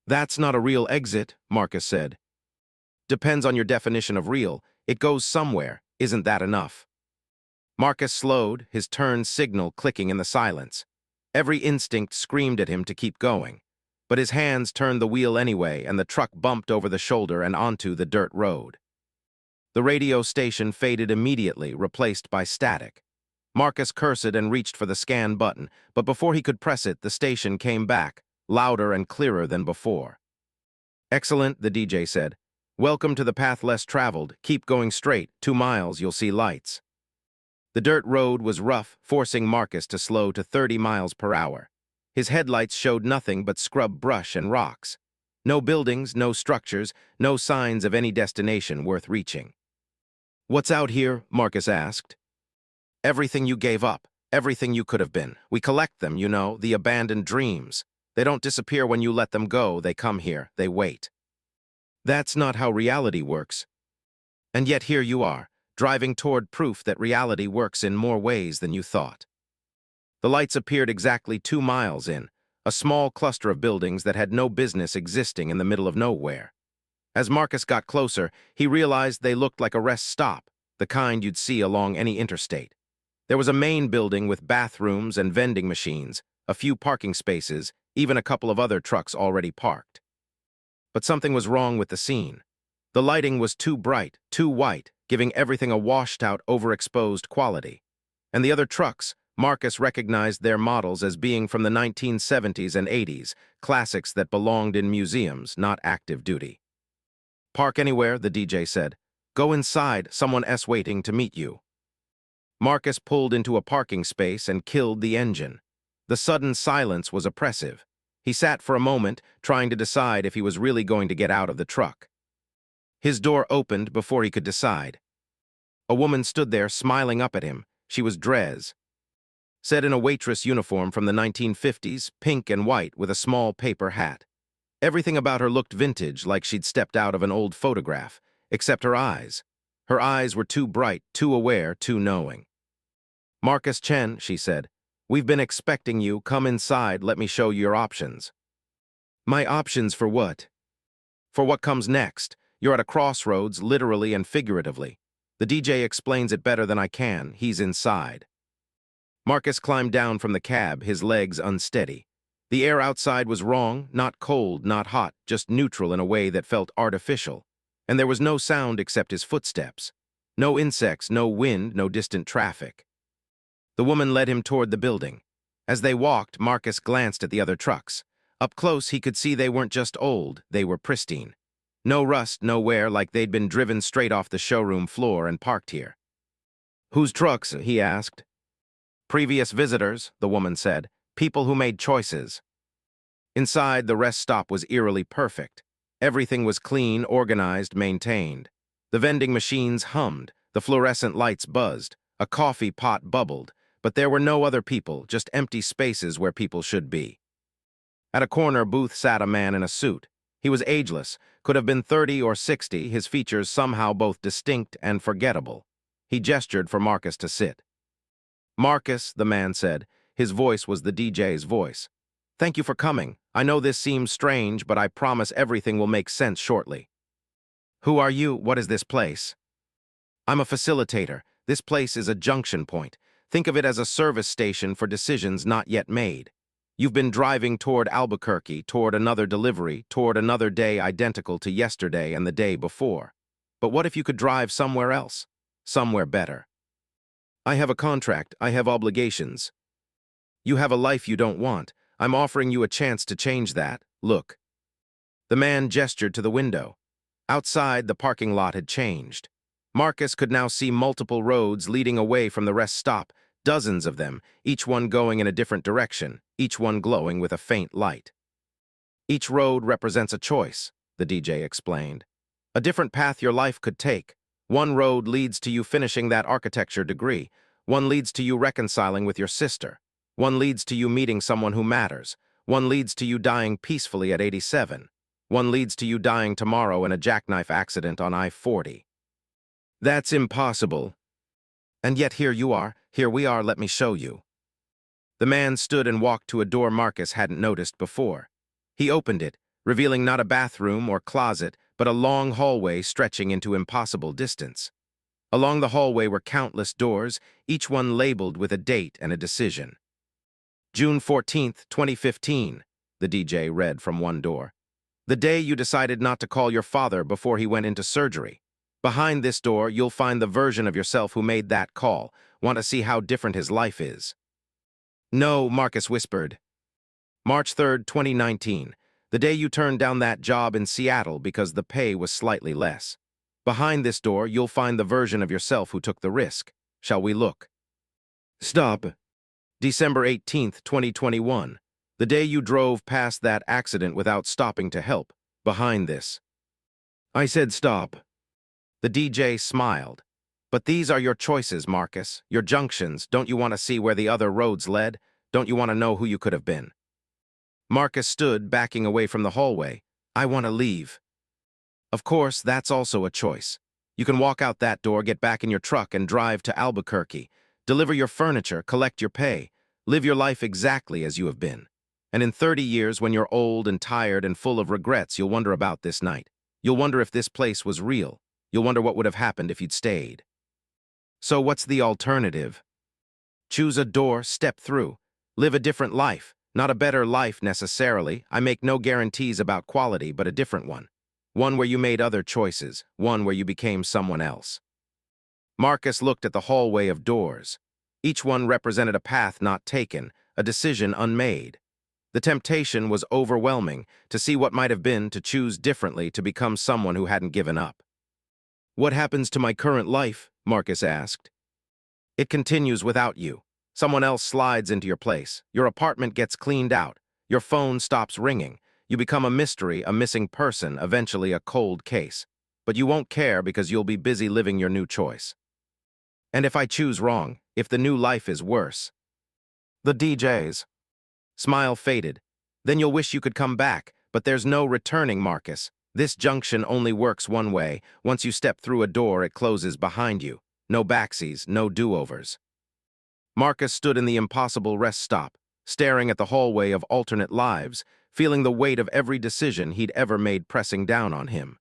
Speaker 1: That's not a real exit, Marcus said. Depends on your definition of real. It goes somewhere. Isn't that enough? Marcus slowed, his turn signal clicking in the silence. Every instinct screamed at him to keep going. But his hands turned the wheel anyway, and the truck bumped over the shoulder and onto the dirt road. The radio station faded immediately, replaced by static. Marcus cursed and reached for the scan button, but before he could press it, the station came back, louder and clearer than before. Excellent, the DJ said. Welcome to the path less traveled. Keep going straight. 2 miles, you'll see lights. The dirt road was rough, forcing Marcus to slow to 30 miles per hour. His headlights showed nothing but scrub brush and rocks. No buildings, no structures, no signs of any destination worth reaching. What's out here? Marcus asked. Everything you gave up, everything you could have been. We collect them, you know, the abandoned dreams. They don't disappear when you let them go. They come here, they wait. That's not how reality works. And yet here you are, driving toward proof that reality works in more ways than you thought. The lights appeared exactly 2 miles in, a small cluster of buildings that had no business existing in the middle of nowhere. As Marcus got closer, he realized they looked like a rest stop, the kind you'd see along any interstate. There was a main building with bathrooms and vending machines, a few parking spaces, even a couple of other trucks already parked. But something was wrong with the scene. The lighting was too bright, too white, giving everything a washed-out, overexposed quality. And the other trucks, Marcus recognized their models as being from the 1970s and 80s, classics that belonged in museums, not active duty. Park anywhere, the DJ said. Go inside, someone's waiting to meet you. Marcus pulled into a parking space and killed the engine. The sudden silence was oppressive. He sat for a moment, trying to decide if he was really going to get out of the truck. His door opened before he could decide. A woman stood there, smiling up at him. She was Drez. Set in a waitress uniform from the 1950s, pink and white with a small paper hat. Everything about her looked vintage, like she'd stepped out of an old photograph. except her eyes. Her eyes were too bright, too aware, too knowing. "Marcus Chen," she said, "we've been expecting you. Come inside, let me show you your options." "My options for what?" "For what comes next. You're at a crossroads, literally and figuratively. The DJ explains it better than I can. He's inside." Marcus climbed down from the cab, his legs unsteady. The air outside was wrong, not cold, not hot, just neutral in a way that felt artificial. And there was no sound except his footsteps. No insects, no wind, no distant traffic. The woman led him toward the building. As they walked, Marcus glanced at the other trucks. Up close, he could see they weren't just old, they were pristine. No rust, no wear, like they'd been driven straight off the showroom floor and parked here. "Whose trucks?" he asked. "Previous visitors," the woman said. "People who made choices." Inside, the rest stop was eerily perfect. Everything was clean, organized, maintained. The vending machines hummed, the fluorescent lights buzzed, a coffee pot bubbled, but there were no other people, just empty spaces where people should be. At a corner booth sat a man in a suit. He was ageless, could have been 30 or 60, his features somehow both distinct and forgettable. He gestured for Marcus to sit. "Marcus," the man said. His voice was the DJ's voice. "Thank you for coming. I know this seems strange, but I promise everything will make sense shortly." "Who are you? What is this place?" "I'm a facilitator. This place is a junction point. Think of it as a service station for decisions not yet made. You've been driving toward Albuquerque, toward another delivery, toward another day identical to yesterday and the day before. But what if you could drive somewhere else? Somewhere better? I have a contract. I have obligations. You have a life you don't want. I'm offering you a chance to change that. Look." The man gestured to the window. Outside, the parking lot had changed. Marcus could now see multiple roads leading away from the rest stop, dozens of them, each one going in a different direction, each one glowing with a faint light. "Each road represents a choice," the DJ explained. "A different path your life could take. One road leads to you finishing that architecture degree. One leads to you reconciling with your sister. One leads to you meeting someone who matters. One leads to you dying peacefully at 87. One leads to you dying tomorrow in a jackknife accident on I-40. That's impossible. And yet here you are. Here we are. Let me show you." The man stood and walked to a door Marcus hadn't noticed before. He opened it, revealing not a bathroom or closet, but a long hallway stretching into impossible distance. Along the hallway were countless doors, each one labeled with a date and a decision. "June 14th, 2015, the DJ read from one door. "The day you decided not to call your father before he went into surgery. Behind this door, you'll find the version of yourself who made that call. Want to see how different his life is?" "No," Marcus whispered. "March 3rd, 2019, the day you turned down that job in Seattle because the pay was slightly less. Behind this door, you'll find the version of yourself who took the risk. Shall we look?" "Stop." "December 18th, 2021, the day you drove past that accident without stopping to help. Behind this." "I said stop." The DJ smiled. "But these are your choices, Marcus, your junctions. Don't you want to see where the other roads led? Don't you want to know who you could have been?" Marcus stood, backing away from the hallway. "I want to leave." "Of course, that's also a choice. You can walk out that door, get back in your truck, and drive to Albuquerque. Deliver your furniture, collect your pay. Live your life exactly as you have been. And in 30 years, when you're old and tired and full of regrets, you'll wonder about this night. You'll wonder if this place was real. You'll wonder what would have happened if you'd stayed. So what's the alternative? Choose a door, step through. Live a different life. Not a better life necessarily. I make no guarantees about quality, but a different one. One where you made other choices. One where you became someone else." Marcus looked at the hallway of doors. Each one represented a path not taken, a decision unmade. The temptation was overwhelming to see what might have been, to choose differently, to become someone who hadn't given up. "What happens to my current life?" Marcus asked. "It continues without you. Someone else slides into your place. Your apartment gets cleaned out. Your phone stops ringing. You become a mystery, a missing person, eventually a cold case. But you won't care because you'll be busy living your new choice. And if I choose wrong, if the new life is worse?" The DJ's smile faded. "Then you'll wish you could come back, but there's no returning, Marcus. This junction only works one way. Once you step through a door, it closes behind you. No backsies, no do-overs. Marcus stood in the impossible rest stop, staring at the hallway of alternate lives, feeling the weight of every decision he'd ever made pressing down on him.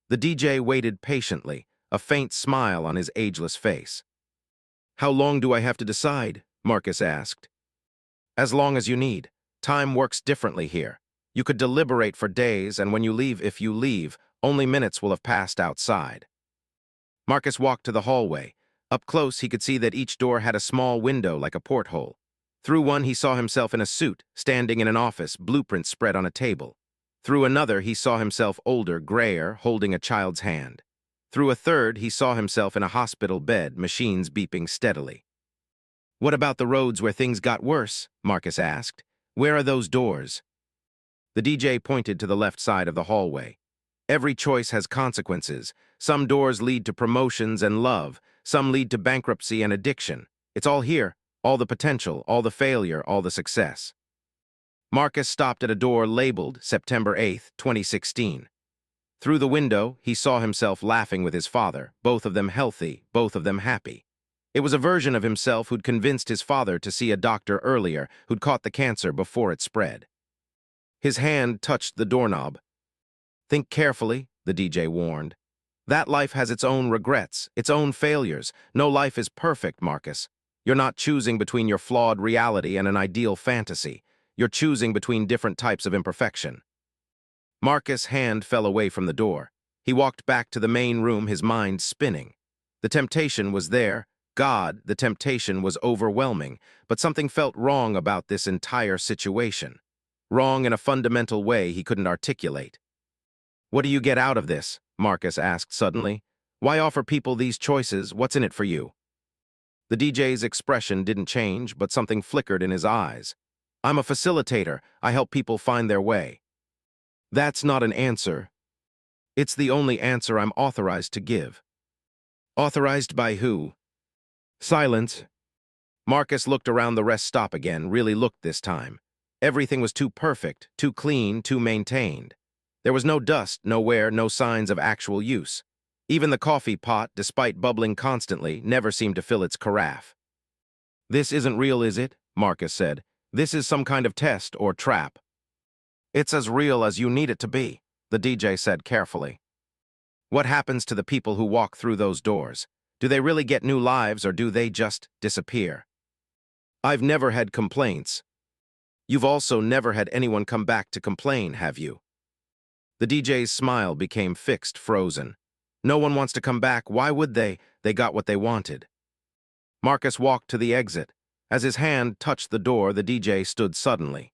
Speaker 1: The DJ waited patiently, a faint smile on his ageless face. "How long do I have to decide?" Marcus asked. "As long as you need. Time works differently here. You could deliberate for days, and when you leave, if you leave, only minutes will have passed outside." Marcus walked to the hallway. Up close, he could see that each door had a small window like a porthole. Through one, he saw himself in a suit, standing in an office, blueprints spread on a table. Through another, he saw himself older, grayer, holding a child's hand. Through a third, he saw himself in a hospital bed, machines beeping steadily. "What about the roads where things got worse?" Marcus asked. "Where are those doors?" The DJ pointed to the left side of the hallway. "Every choice has consequences. Some doors lead to promotions and love. Some lead to bankruptcy and addiction. It's all here, all the potential, all the failure, all the success." Marcus stopped at a door labeled September 8th, 2016. Through the window, he saw himself laughing with his father, both of them healthy, both of them happy. It was a version of himself who'd convinced his father to see a doctor earlier, who'd caught the cancer before it spread. His hand touched the doorknob. "Think carefully," the DJ warned. "That life has its own regrets, its own failures. No life is perfect, Marcus. You're not choosing between your flawed reality and an ideal fantasy. You're choosing between different types of imperfection." Marcus' hand fell away from the door. He walked back to the main room, his mind spinning. The temptation was there. God, the temptation was overwhelming, but something felt wrong about this entire situation. Wrong in a fundamental way he couldn't articulate. "What do you get out of this?" Marcus asked suddenly. "Why offer people these choices? What's in it for you?" The DJ's expression didn't change, but something flickered in his eyes. "I'm a facilitator. I help people find their way." "That's not an answer. It's the only answer I'm authorized to give." "Authorized by who?" Silence. Marcus looked around the rest stop again, really looked this time. Everything was too perfect, too clean, too maintained. There was no dust, no wear, no signs of actual use. Even the coffee pot, despite bubbling constantly, never seemed to fill its carafe. "This isn't real, is it?" Marcus said. "This is some kind of test or trap." "It's as real as you need it to be," the DJ said carefully. "What happens to the people who walk through those doors? Do they really get new lives, or do they just disappear?" "I've never had complaints." "You've also never had anyone come back to complain, have you?" The DJ's smile became fixed, frozen. "No one wants to come back. Why would they? They got what they wanted." Marcus walked to the exit. As his hand touched the door, the DJ stood suddenly.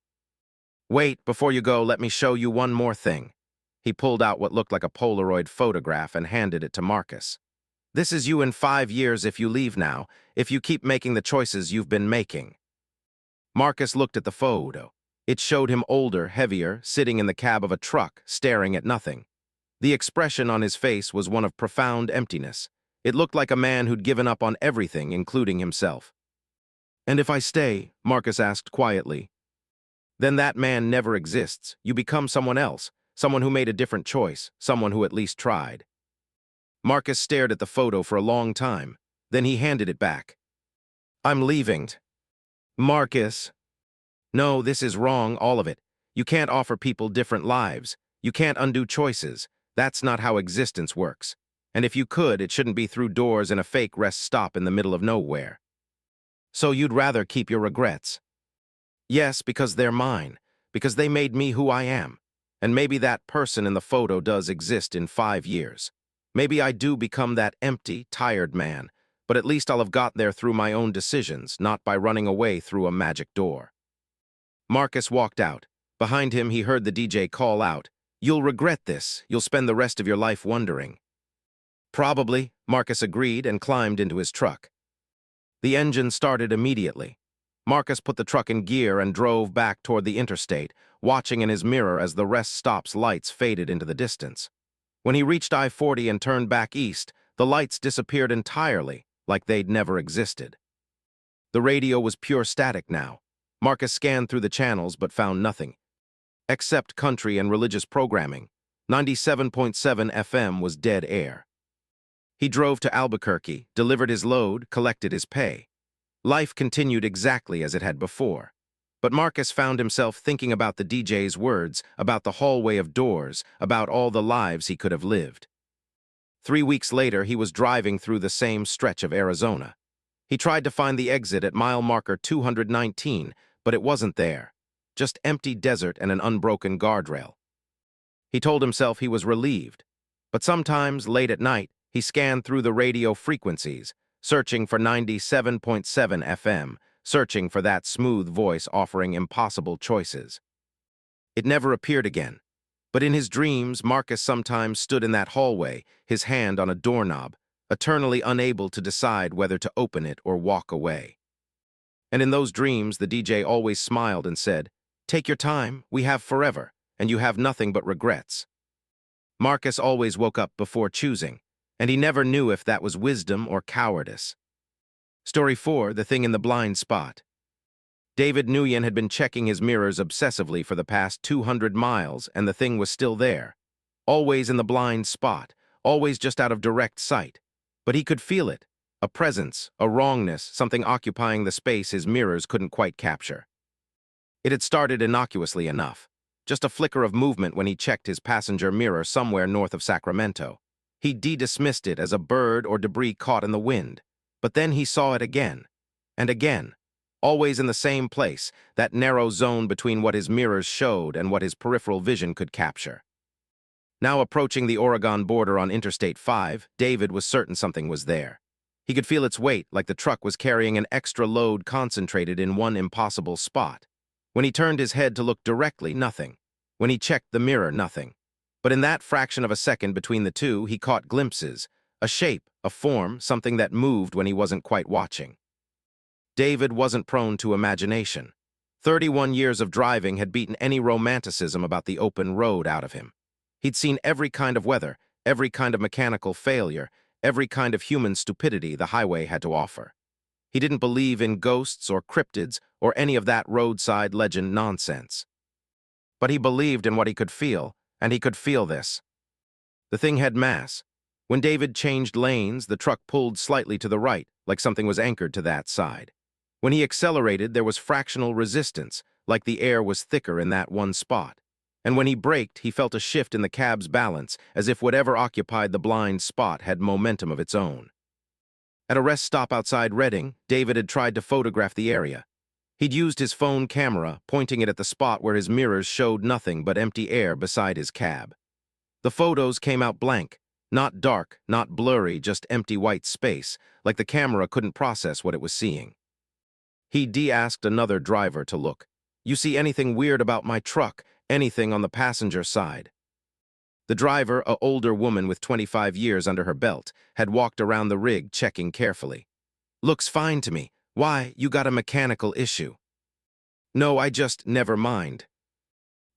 Speaker 1: "Wait, before you go, let me show you one more thing." He pulled out what looked like a Polaroid photograph and handed it to Marcus. "This is you in 5 years if you leave now, if you keep making the choices you've been making." Marcus looked at the photo. It showed him older, heavier, sitting in the cab of a truck, staring at nothing. The expression on his face was one of profound emptiness. It looked like a man who'd given up on everything, including himself. "And if I stay?" Marcus asked quietly. "Then that man never exists. You become someone else, someone who made a different choice, someone who at least tried." Marcus stared at the photo for a long time. Then he handed it back. "I'm leaving." "Marcus." "No, this is wrong, all of it. You can't offer people different lives. You can't undo choices. That's not how existence works. And if you could, it shouldn't be through doors in a fake rest stop in the middle of nowhere." "So you'd rather keep your regrets?" "Yes, because they're mine. Because they made me who I am. And maybe that person in the photo does exist in 5 years. Maybe I do become that empty, tired man, but at least I'll have got there through my own decisions, not by running away through a magic door." Marcus walked out. Behind him, he heard the DJ call out, "You'll regret this. You'll spend the rest of your life wondering." "Probably," Marcus agreed and climbed into his truck. The engine started immediately. Marcus put the truck in gear and drove back toward the interstate, watching in his mirror as the rest stop's lights faded into the distance. When he reached I-40 and turned back east, the lights disappeared entirely, like they'd never existed. The radio was pure static now. Marcus scanned through the channels but found nothing, except country and religious programming. 97.7 FM was dead air. He drove to Albuquerque, delivered his load, collected his pay. Life continued exactly as it had before. But Marcus found himself thinking about the DJ's words, about the hallway of doors, about all the lives he could have lived. 3 weeks later, he was driving through the same stretch of Arizona. He tried to find the exit at mile marker 219, but it wasn't there. Just empty desert and an unbroken guardrail. He told himself he was relieved. But sometimes, late at night, he scanned through the radio frequencies, searching for 97.7 FM, searching for that smooth voice offering impossible choices. It never appeared again. But in his dreams, Marcus sometimes stood in that hallway, his hand on a doorknob, eternally unable to decide whether to open it or walk away. And in those dreams, the DJ always smiled and said, "Take your time, we have forever, and you have nothing but regrets." Marcus always woke up before choosing, and he never knew if that was wisdom or cowardice. Story 4, The Thing in the Blind Spot. David Nguyen had been checking his mirrors obsessively for the past 200 miles, and the thing was still there. Always in the blind spot, always just out of direct sight. But he could feel it, a presence, a wrongness, something occupying the space his mirrors couldn't quite capture. It had started innocuously enough, just a flicker of movement when he checked his passenger mirror somewhere north of Sacramento. He dismissed it as a bird or debris caught in the wind. But then he saw it again, and again, always in the same place, that narrow zone between what his mirrors showed and what his peripheral vision could capture. Now approaching the Oregon border on Interstate 5, David was certain something was there. He could feel its weight, like the truck was carrying an extra load concentrated in one impossible spot. When he turned his head to look directly, nothing. When he checked the mirror, nothing. But in that fraction of a second between the two, he caught glimpses, a shape, a form, something that moved when he wasn't quite watching. David wasn't prone to imagination. 31 years of driving had beaten any romanticism about the open road out of him. He'd seen every kind of weather, every kind of mechanical failure, every kind of human stupidity the highway had to offer. He didn't believe in ghosts or cryptids or any of that roadside legend nonsense. But he believed in what he could feel, and he could feel this. The thing had mass. When David changed lanes, the truck pulled slightly to the right, like something was anchored to that side. When he accelerated, there was fractional resistance, like the air was thicker in that one spot. And when he braked, he felt a shift in the cab's balance, as if whatever occupied the blind spot had momentum of its own. At a rest stop outside Redding, David had tried to photograph the area. He'd used his phone camera, pointing it at the spot where his mirrors showed nothing but empty air beside his cab. The photos came out blank, not dark, not blurry, just empty white space, like the camera couldn't process what it was seeing. He asked another driver to look. "You see anything weird about my truck? Anything on the passenger side?" The driver, an older woman with 25 years under her belt, had walked around the rig checking carefully. "Looks fine to me. Why, you got a mechanical issue?" "No, I just never mind."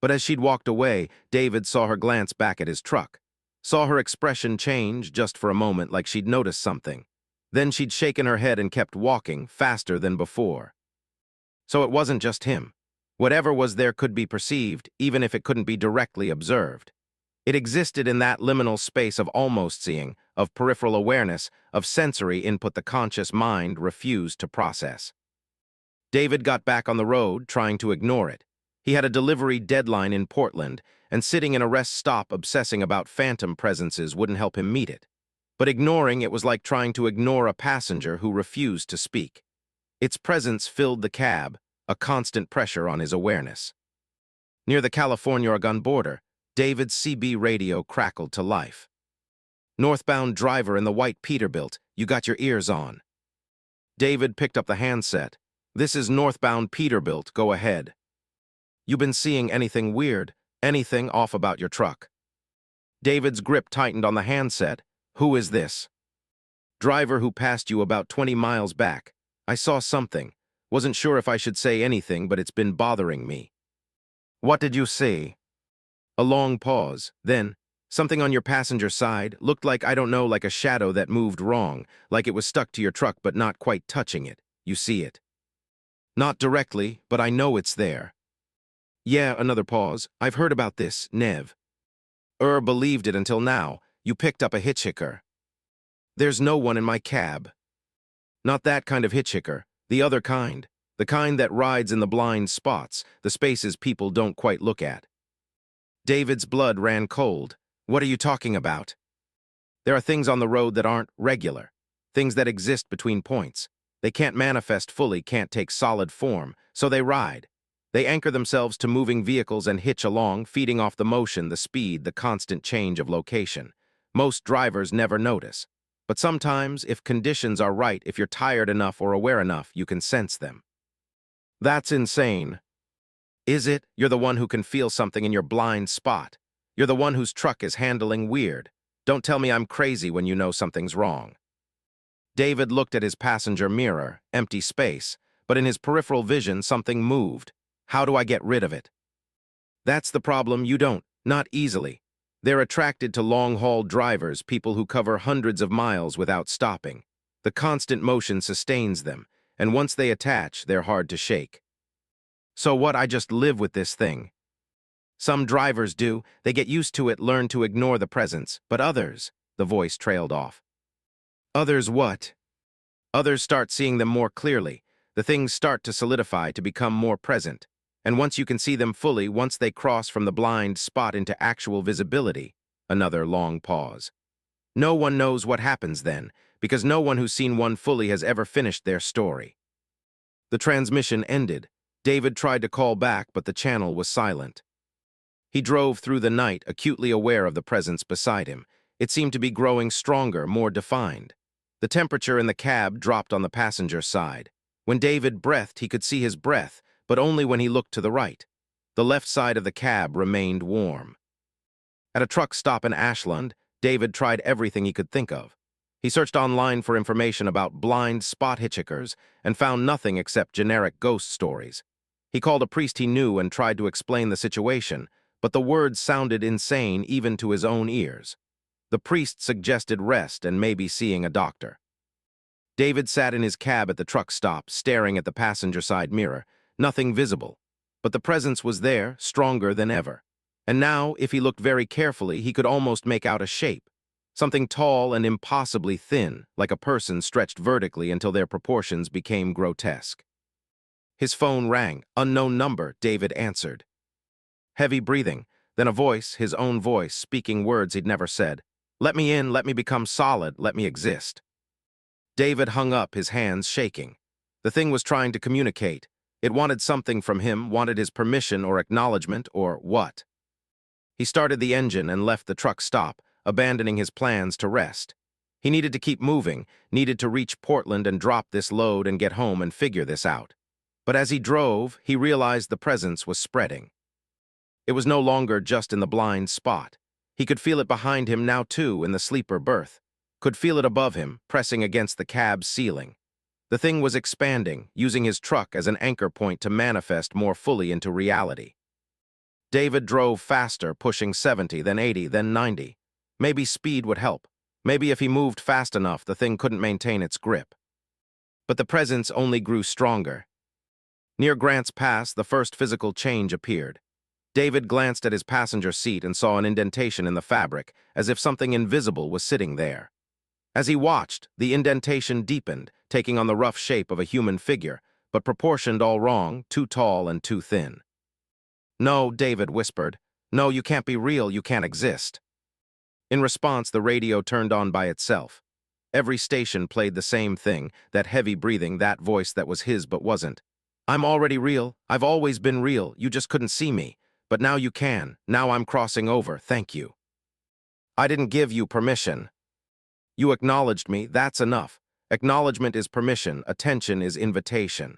Speaker 1: But as she'd walked away, David saw her glance back at his truck. Saw her expression change just for a moment, like she'd noticed something. Then she'd shaken her head and kept walking, faster than before. So it wasn't just him. Whatever was there could be perceived, even if it couldn't be directly observed. It existed in that liminal space of almost seeing, of peripheral awareness, of sensory input the conscious mind refused to process. David got back on the road, trying to ignore it. He had a delivery deadline in Portland, and sitting in a rest stop obsessing about phantom presences wouldn't help him meet it. But ignoring it was like trying to ignore a passenger who refused to speak. Its presence filled the cab, a constant pressure on his awareness. Near the California-Oregon border, David's CB radio crackled to life. "Northbound driver in the white Peterbilt, you got your ears on." David picked up the handset. "This is northbound Peterbilt, go ahead." "You been seeing anything weird? Anything off about your truck?" David's grip tightened on the handset. "Who is this?" "Driver who passed you about 20 miles back. I saw something. Wasn't sure if I should say anything, but it's been bothering me." "What did you see?" A long pause. Then, "Something on your passenger side, looked like, I don't know, like a shadow that moved wrong, like it was stuck to your truck but not quite touching it. You see it?" "Not directly, but I know it's there." "Yeah," another pause. "I've heard about this, Nev." Believed it until now. You picked up a hitchhiker. There's no one in my cab. Not that kind of hitchhiker. The other kind. The kind that rides in the blind spots, the spaces people don't quite look at. David's blood ran cold. What are you talking about? There are things on the road that aren't regular. Things that exist between points. They can't manifest fully, can't take solid form, so they ride. They anchor themselves to moving vehicles and hitch along, feeding off the motion, the speed, the constant change of location. Most drivers never notice. But sometimes, if conditions are right, if you're tired enough or aware enough, you can sense them. That's insane. Is it? You're the one who can feel something in your blind spot. You're the one whose truck is handling weird. Don't tell me I'm crazy when you know something's wrong. David looked at his passenger mirror, empty space, but in his peripheral vision something moved. How do I get rid of it? That's the problem, you don't, not easily. They're attracted to long-haul drivers, people who cover hundreds of miles without stopping. The constant motion sustains them, and once they attach, they're hard to shake. So what, I just live with this thing? Some drivers do, they get used to it, learn to ignore the presence, but others, the voice trailed off. Others what? Others start seeing them more clearly. The things start to solidify, to become more present. And once you can see them fully, once they cross from the blind spot into actual visibility, another long pause. No one knows what happens then, because no one who's seen one fully has ever finished their story. The transmission ended. David tried to call back, but the channel was silent. He drove through the night, acutely aware of the presence beside him. It seemed to be growing stronger, more defined. The temperature in the cab dropped on the passenger side. When David breathed, he could see his breath, but only when he looked to the right. The left side of the cab remained warm. At a truck stop in Ashland, David tried everything he could think of. He searched online for information about blind spot hitchhikers and found nothing except generic ghost stories. He called a priest he knew and tried to explain the situation, but the words sounded insane even to his own ears. The priest suggested rest and maybe seeing a doctor. David sat in his cab at the truck stop, staring at the passenger side mirror. Nothing visible. But the presence was there, stronger than ever. And now, if he looked very carefully, he could almost make out a shape. Something tall and impossibly thin, like a person stretched vertically until their proportions became grotesque. His phone rang. Unknown number, David answered. Heavy breathing, then a voice, his own voice, speaking words he'd never said. Let me in, let me become solid, let me exist. David hung up, his hands shaking. The thing was trying to communicate. It wanted something from him, wanted his permission or acknowledgement or what. He started the engine and left the truck stop, abandoning his plans to rest. He needed to keep moving, needed to reach Portland and drop this load and get home and figure this out. But as he drove, he realized the presence was spreading. It was no longer just in the blind spot. He could feel it behind him now too, in the sleeper berth. Could feel it above him, pressing against the cab's ceiling. The thing was expanding, using his truck as an anchor point to manifest more fully into reality. David drove faster, pushing 70, then 80, then 90. Maybe speed would help. Maybe if he moved fast enough, the thing couldn't maintain its grip. But the presence only grew stronger. Near Grant's Pass, the first physical change appeared. David glanced at his passenger seat and saw an indentation in the fabric, as if something invisible was sitting there. As he watched, the indentation deepened, taking on the rough shape of a human figure, but proportioned all wrong, too tall and too thin. No, David whispered. No, you can't be real, you can't exist. In response, the radio turned on by itself. Every station played the same thing, that heavy breathing, that voice that was his but wasn't. I'm already real, I've always been real, you just couldn't see me. But now you can, now I'm crossing over, thank you. I didn't give you permission. You acknowledged me, that's enough. Acknowledgement is permission, attention is invitation.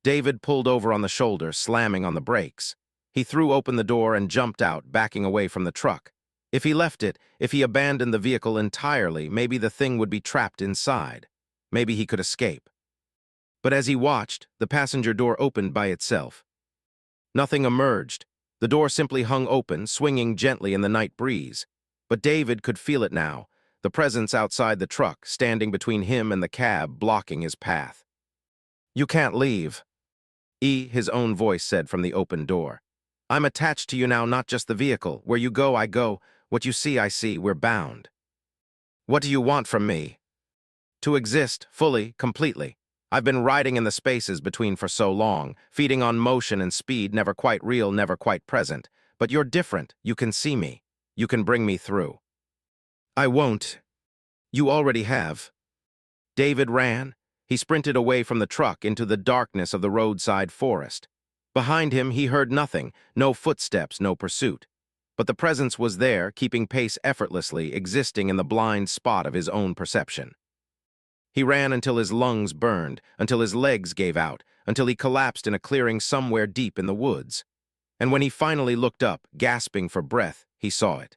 Speaker 1: David pulled over on the shoulder, slamming on the brakes. He threw open the door and jumped out, backing away from the truck. If he left it, if he abandoned the vehicle entirely, maybe the thing would be trapped inside. Maybe he could escape. But as he watched, the passenger door opened by itself. Nothing emerged. The door simply hung open, swinging gently in the night breeze. But David could feel it now, the presence outside the truck, standing between him and the cab, blocking his path. You can't leave. His own voice said from the open door. I'm attached to you now, not just the vehicle. Where you go, I go. What you see, I see. We're bound. What do you want from me? To exist, fully, completely. I've been riding in the spaces between for so long, feeding on motion and speed, never quite real, never quite present. But you're different. You can see me. You can bring me through. I won't. You already have. David ran. He sprinted away from the truck into the darkness of the roadside forest. Behind him, he heard nothing, no footsteps, no pursuit. But the presence was there, keeping pace effortlessly, existing in the blind spot of his own perception. He ran until his lungs burned, until his legs gave out, until he collapsed in a clearing somewhere deep in the woods. And when he finally looked up, gasping for breath, he saw it.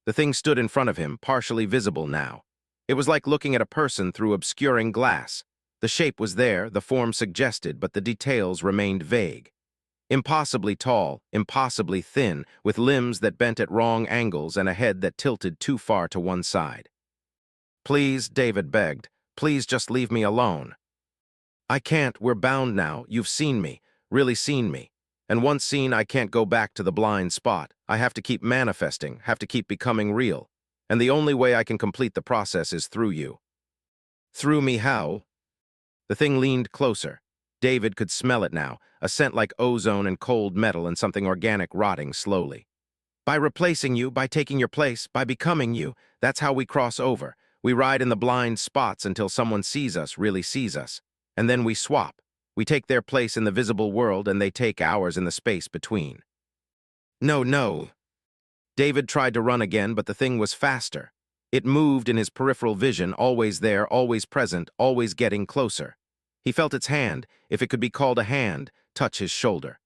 Speaker 1: The thing stood in front of him, partially visible now. It was like looking at a person through obscuring glass. The shape was there, the form suggested, but the details remained vague. Impossibly tall, impossibly thin, with limbs that bent at wrong angles and a head that tilted too far to one side. Please, David begged, please just leave me alone. I can't, we're bound now, you've seen me, really seen me. And once seen, I can't go back to the blind spot. I have to keep manifesting, have to keep becoming real. And the only way I can complete the process is through you. Through me how? The thing leaned closer. David could smell it now, a scent like ozone and cold metal and something organic rotting slowly. By replacing you, by taking your place, by becoming you, that's how we cross over. We ride in the blind spots until someone sees us, really sees us. And then we swap. We take their place in the visible world and they take ours in the space between. No, no. David tried to run again, but the thing was faster. It moved in his peripheral vision, always there, always present, always getting closer. He felt its hand, if it could be called a hand, touch his shoulder.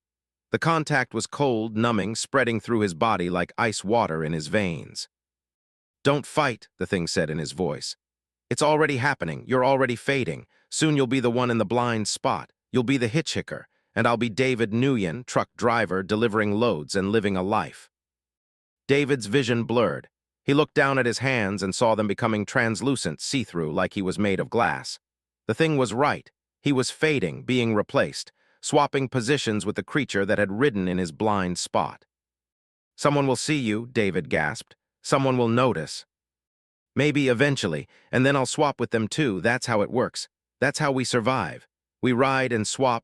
Speaker 1: The contact was cold, numbing, spreading through his body like ice water in his veins. Don't fight, the thing said in his voice. It's already happening, you're already fading. Soon you'll be the one in the blind spot. You'll be the hitchhiker, and I'll be David Nguyen, truck driver, delivering loads and living a life. David's vision blurred. He looked down at his hands and saw them becoming translucent, see-through, like he was made of glass. The thing was right. He was fading, being replaced, swapping positions with the creature that had ridden in his blind spot. Someone will see you, David gasped. Someone will notice. Maybe eventually, and then I'll swap with them too. That's how it works. That's how we survive. We ride and swap,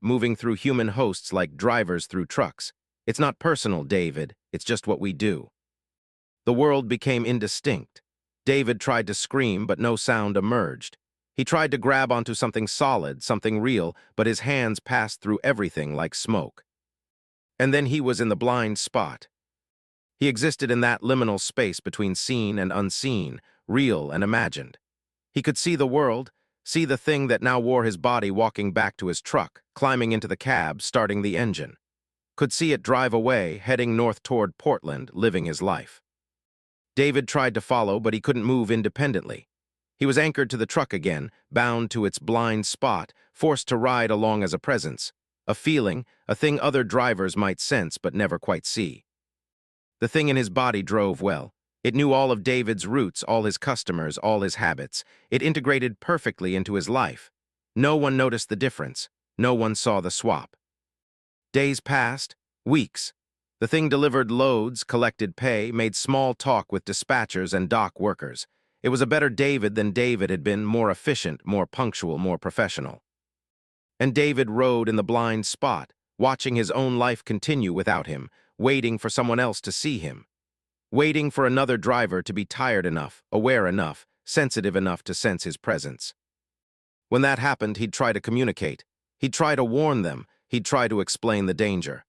Speaker 1: moving through human hosts like drivers through trucks. It's not personal, David. It's just what we do. The world became indistinct. David tried to scream, but no sound emerged. He tried to grab onto something solid, something real, but his hands passed through everything like smoke. And then he was in the blind spot. He existed in that liminal space between seen and unseen, real and imagined. He could see the world, see the thing that now wore his body walking back to his truck, climbing into the cab, starting the engine. Could see it drive away, heading north toward Portland, living his life. David tried to follow, but he couldn't move independently. He was anchored to the truck again, bound to its blind spot, forced to ride along as a presence, a feeling, a thing other drivers might sense but never quite see. The thing in his body drove well. It knew all of David's routes, all his customers, all his habits. It integrated perfectly into his life. No one noticed the difference. No one saw the swap. Days passed, weeks. The thing delivered loads, collected pay, made small talk with dispatchers and dock workers. It was a better David than David had been, more efficient, more punctual, more professional. And David rode in the blind spot, watching his own life continue without him, waiting for someone else to see him. Waiting for another driver to be tired enough, aware enough, sensitive enough to sense his presence. When that happened, he'd try to communicate. He'd try to warn them. He'd try to explain the danger.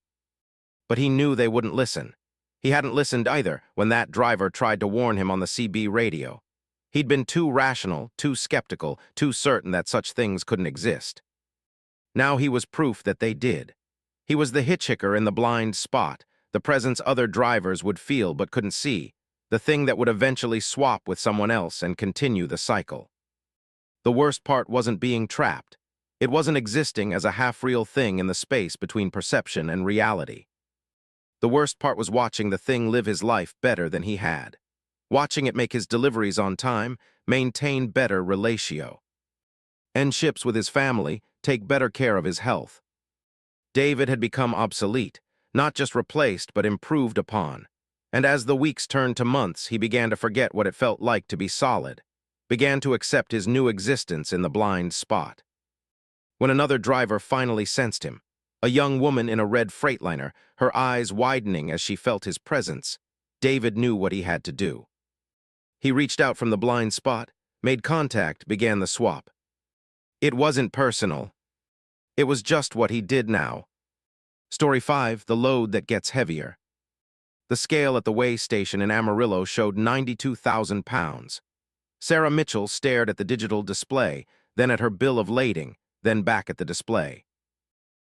Speaker 1: But he knew they wouldn't listen. He hadn't listened either when that driver tried to warn him on the CB radio. He'd been too rational, too skeptical, too certain that such things couldn't exist. Now he was proof that they did. He was the hitchhiker in the blind spot, the presence other drivers would feel but couldn't see, the thing that would eventually swap with someone else and continue the cycle. The worst part wasn't being trapped. It wasn't existing as a half-real thing in the space between perception and reality. The worst part was watching the thing live his life better than he had. Watching it make his deliveries on time, maintain better relatio. End ships with his family, take better care of his health. David had become obsolete. Not just replaced, but improved upon. And as the weeks turned to months, he began to forget what it felt like to be solid, began to accept his new existence in the blind spot. When another driver finally sensed him, a young woman in a red Freightliner, her eyes widening as she felt his presence, David knew what he had to do. He reached out from the blind spot, made contact, began the swap. It wasn't personal. It was just what he did now. Story 5, The Load That Gets Heavier. The scale at the weigh station in Amarillo showed 92,000 pounds. Sarah Mitchell stared at the digital display, then at her bill of lading, then back at the display.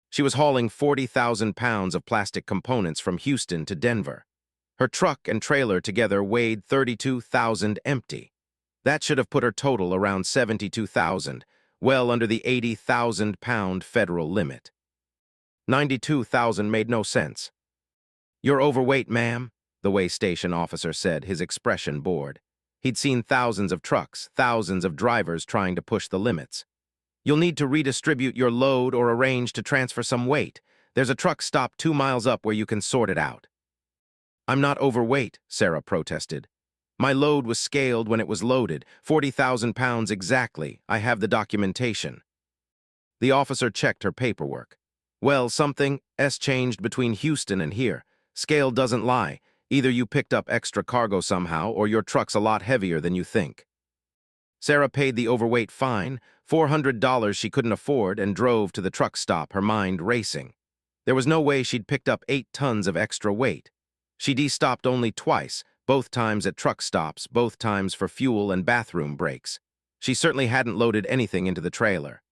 Speaker 1: She was hauling 40,000 pounds of plastic components from Houston to Denver. Her truck and trailer together weighed 32,000 empty. That should have put her total around 72,000, well under the 80,000-pound federal limit. 92,000 made no sense. "You're overweight, ma'am," the weigh station officer said, his expression bored. He'd seen thousands of trucks, thousands of drivers trying to push the limits. "You'll need to redistribute your load or arrange to transfer some weight. There's a truck stop 2 miles up where you can sort it out." "I'm not overweight," Sarah protested. "My load was scaled when it was loaded, 40,000 pounds exactly. I have the documentation." The officer checked her paperwork. "Well, something's changed between Houston and here. Scale doesn't lie. Either you picked up extra cargo somehow, or your truck's a lot heavier than you think." Sarah paid the overweight fine, $400 she couldn't afford, and drove to the truck stop, her mind racing. There was no way she'd picked up 8 tons of extra weight. She de-stopped only twice, both times at truck stops, both times for fuel and bathroom breaks. She certainly hadn't loaded anything into the trailer.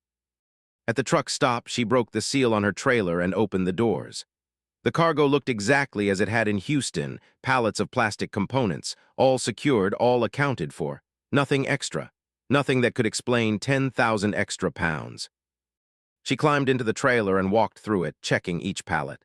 Speaker 1: At the truck stop, she broke the seal on her trailer and opened the doors. The cargo looked exactly as it had in Houston, pallets of plastic components, all secured, all accounted for. Nothing extra. Nothing that could explain 10,000 extra pounds. She climbed into the trailer and walked through it, checking each pallet.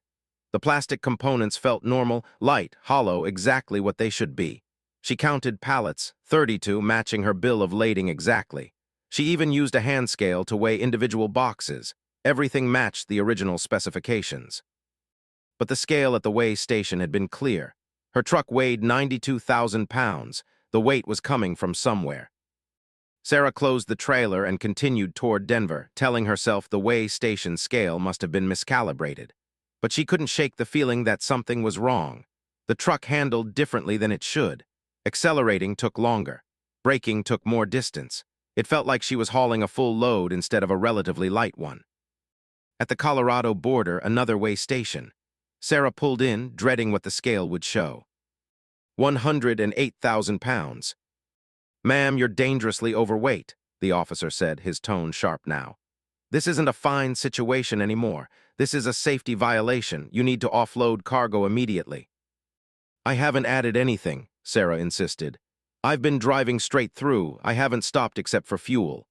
Speaker 1: The plastic components felt normal, light, hollow, exactly what they should be. She counted pallets, 32, matching her bill of lading exactly. She even used a hand scale to weigh individual boxes. Everything matched the original specifications. But the scale at the weigh station had been clear. Her truck weighed 92,000 pounds. The weight was coming from somewhere. Sarah closed the trailer and continued toward Denver, telling herself the weigh station scale must have been miscalibrated. But she couldn't shake the feeling that something was wrong. The truck handled differently than it should. Accelerating took longer. Braking took more distance. It felt like she was hauling a full load instead of a relatively light one. At the Colorado border, another weigh station. Sarah pulled in, dreading what the scale would show. 108,000 pounds. "Ma'am, you're dangerously overweight," the officer said, his tone sharp now. "This isn't a fine situation anymore. This is a safety violation. You need to offload cargo immediately." "I haven't added anything," Sarah insisted. "I've been driving straight through. I haven't stopped except for fuel."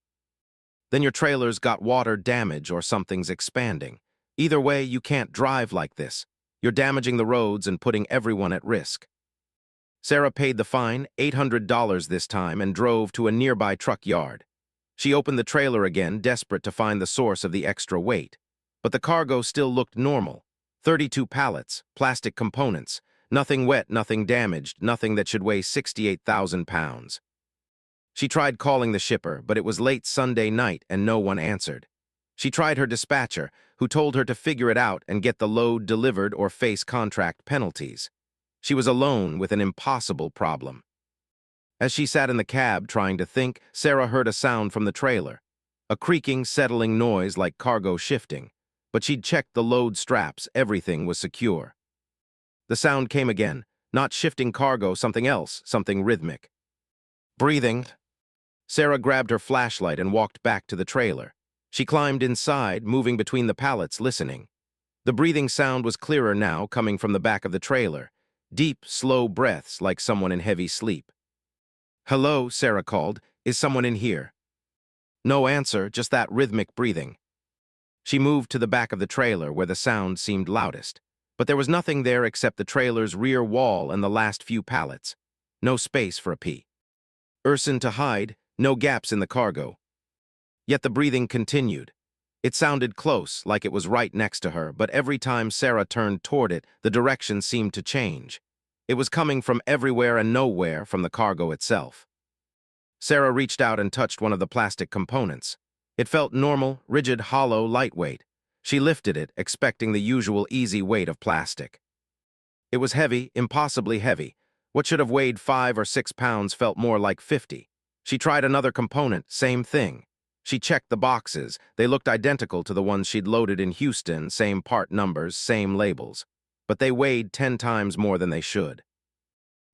Speaker 1: "Then your trailer's got water damage or something's expanding. Either way, you can't drive like this. You're damaging the roads and putting everyone at risk." Sarah paid the fine, $800 this time, and drove to a nearby truck yard. She opened the trailer again, desperate to find the source of the extra weight. But the cargo still looked normal. 32 pallets, plastic components, nothing wet, nothing damaged, nothing that should weigh 68,000 pounds. She tried calling the shipper, but it was late Sunday night and no one answered. She tried her dispatcher, who told her to figure it out and get the load delivered or face contract penalties. She was alone with an impossible problem. As she sat in the cab trying to think, Sarah heard a sound from the trailer. A creaking, settling noise like cargo shifting. But she'd checked the load straps, everything was secure. The sound came again, not shifting cargo, something else, something rhythmic. Breathing. Sarah grabbed her flashlight and walked back to the trailer. She climbed inside, moving between the pallets, listening. The breathing sound was clearer now, coming from the back of the trailer. Deep, slow breaths like someone in heavy sleep. "Hello," Sarah called. "Is someone in here?" No answer, just that rhythmic breathing. She moved to the back of the trailer where the sound seemed loudest. But there was nothing there except the trailer's rear wall and the last few pallets. No space for a person to hide, no gaps in the cargo. Yet the breathing continued. It sounded close, like it was right next to her, but every time Sarah turned toward it, the direction seemed to change. It was coming from everywhere and nowhere from the cargo itself. Sarah reached out and touched one of the plastic components. It felt normal, rigid, hollow, lightweight. She lifted it, expecting the usual easy weight of plastic. It was heavy, impossibly heavy. What should have weighed 5 or 6 pounds felt more like 50. She tried another component, same thing. She checked the boxes. They looked identical to the ones she'd loaded in Houston, same part numbers, same labels. But they weighed 10 times more than they should.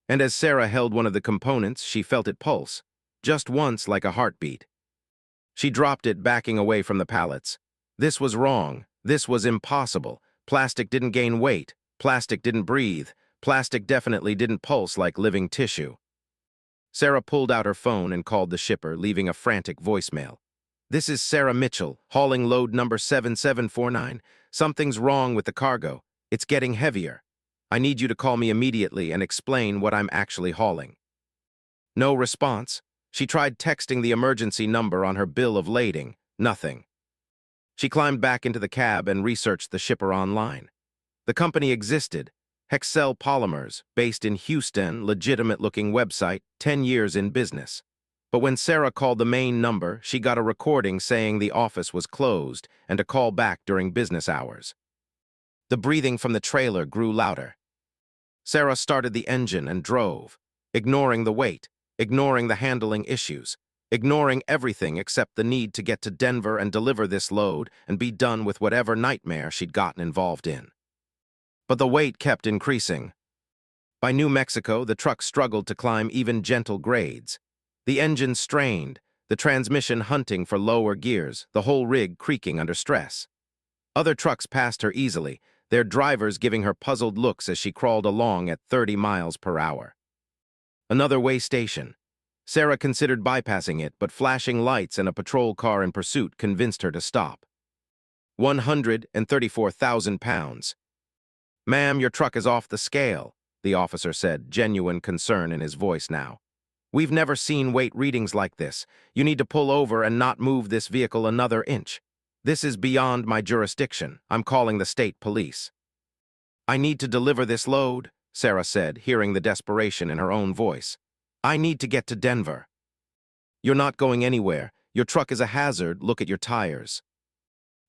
Speaker 1: And as Sarah held one of the components, she felt it pulse, just once like a heartbeat. She dropped it, backing away from the pallets. This was wrong. This was impossible. Plastic didn't gain weight. Plastic didn't breathe. Plastic definitely didn't pulse like living tissue. Sarah pulled out her phone and called the shipper, leaving a frantic voicemail. "This is Sarah Mitchell, hauling load number 7749. Something's wrong with the cargo. It's getting heavier. I need you to call me immediately and explain what I'm actually hauling." No response. She tried texting the emergency number on her bill of lading. Nothing. She climbed back into the cab and researched the shipper online. The company existed. Hexcel Polymers, based in Houston, legitimate-looking website, 10 years in business. But when Sarah called the main number, she got a recording saying the office was closed and to call back during business hours. The breathing from the trailer grew louder. Sarah started the engine and drove, ignoring the weight, ignoring the handling issues, ignoring everything except the need to get to Denver and deliver this load and be done with whatever nightmare she'd gotten involved in. But the weight kept increasing. By New Mexico, the truck struggled to climb even gentle grades. The engine strained, the transmission hunting for lower gears, the whole rig creaking under stress. Other trucks passed her easily, their drivers giving her puzzled looks as she crawled along at 30 miles per hour. Another way station. Sarah considered bypassing it, but flashing lights and a patrol car in pursuit convinced her to stop. 134,000 pounds. "Ma'am, your truck is off the scale," the officer said, genuine concern in his voice now. "We've never seen weight readings like this. You need to pull over and not move this vehicle another inch. This is beyond my jurisdiction. I'm calling the state police." "I need to deliver this load," Sarah said, hearing the desperation in her own voice. "I need to get to Denver." "You're not going anywhere. Your truck is a hazard. Look at your tires."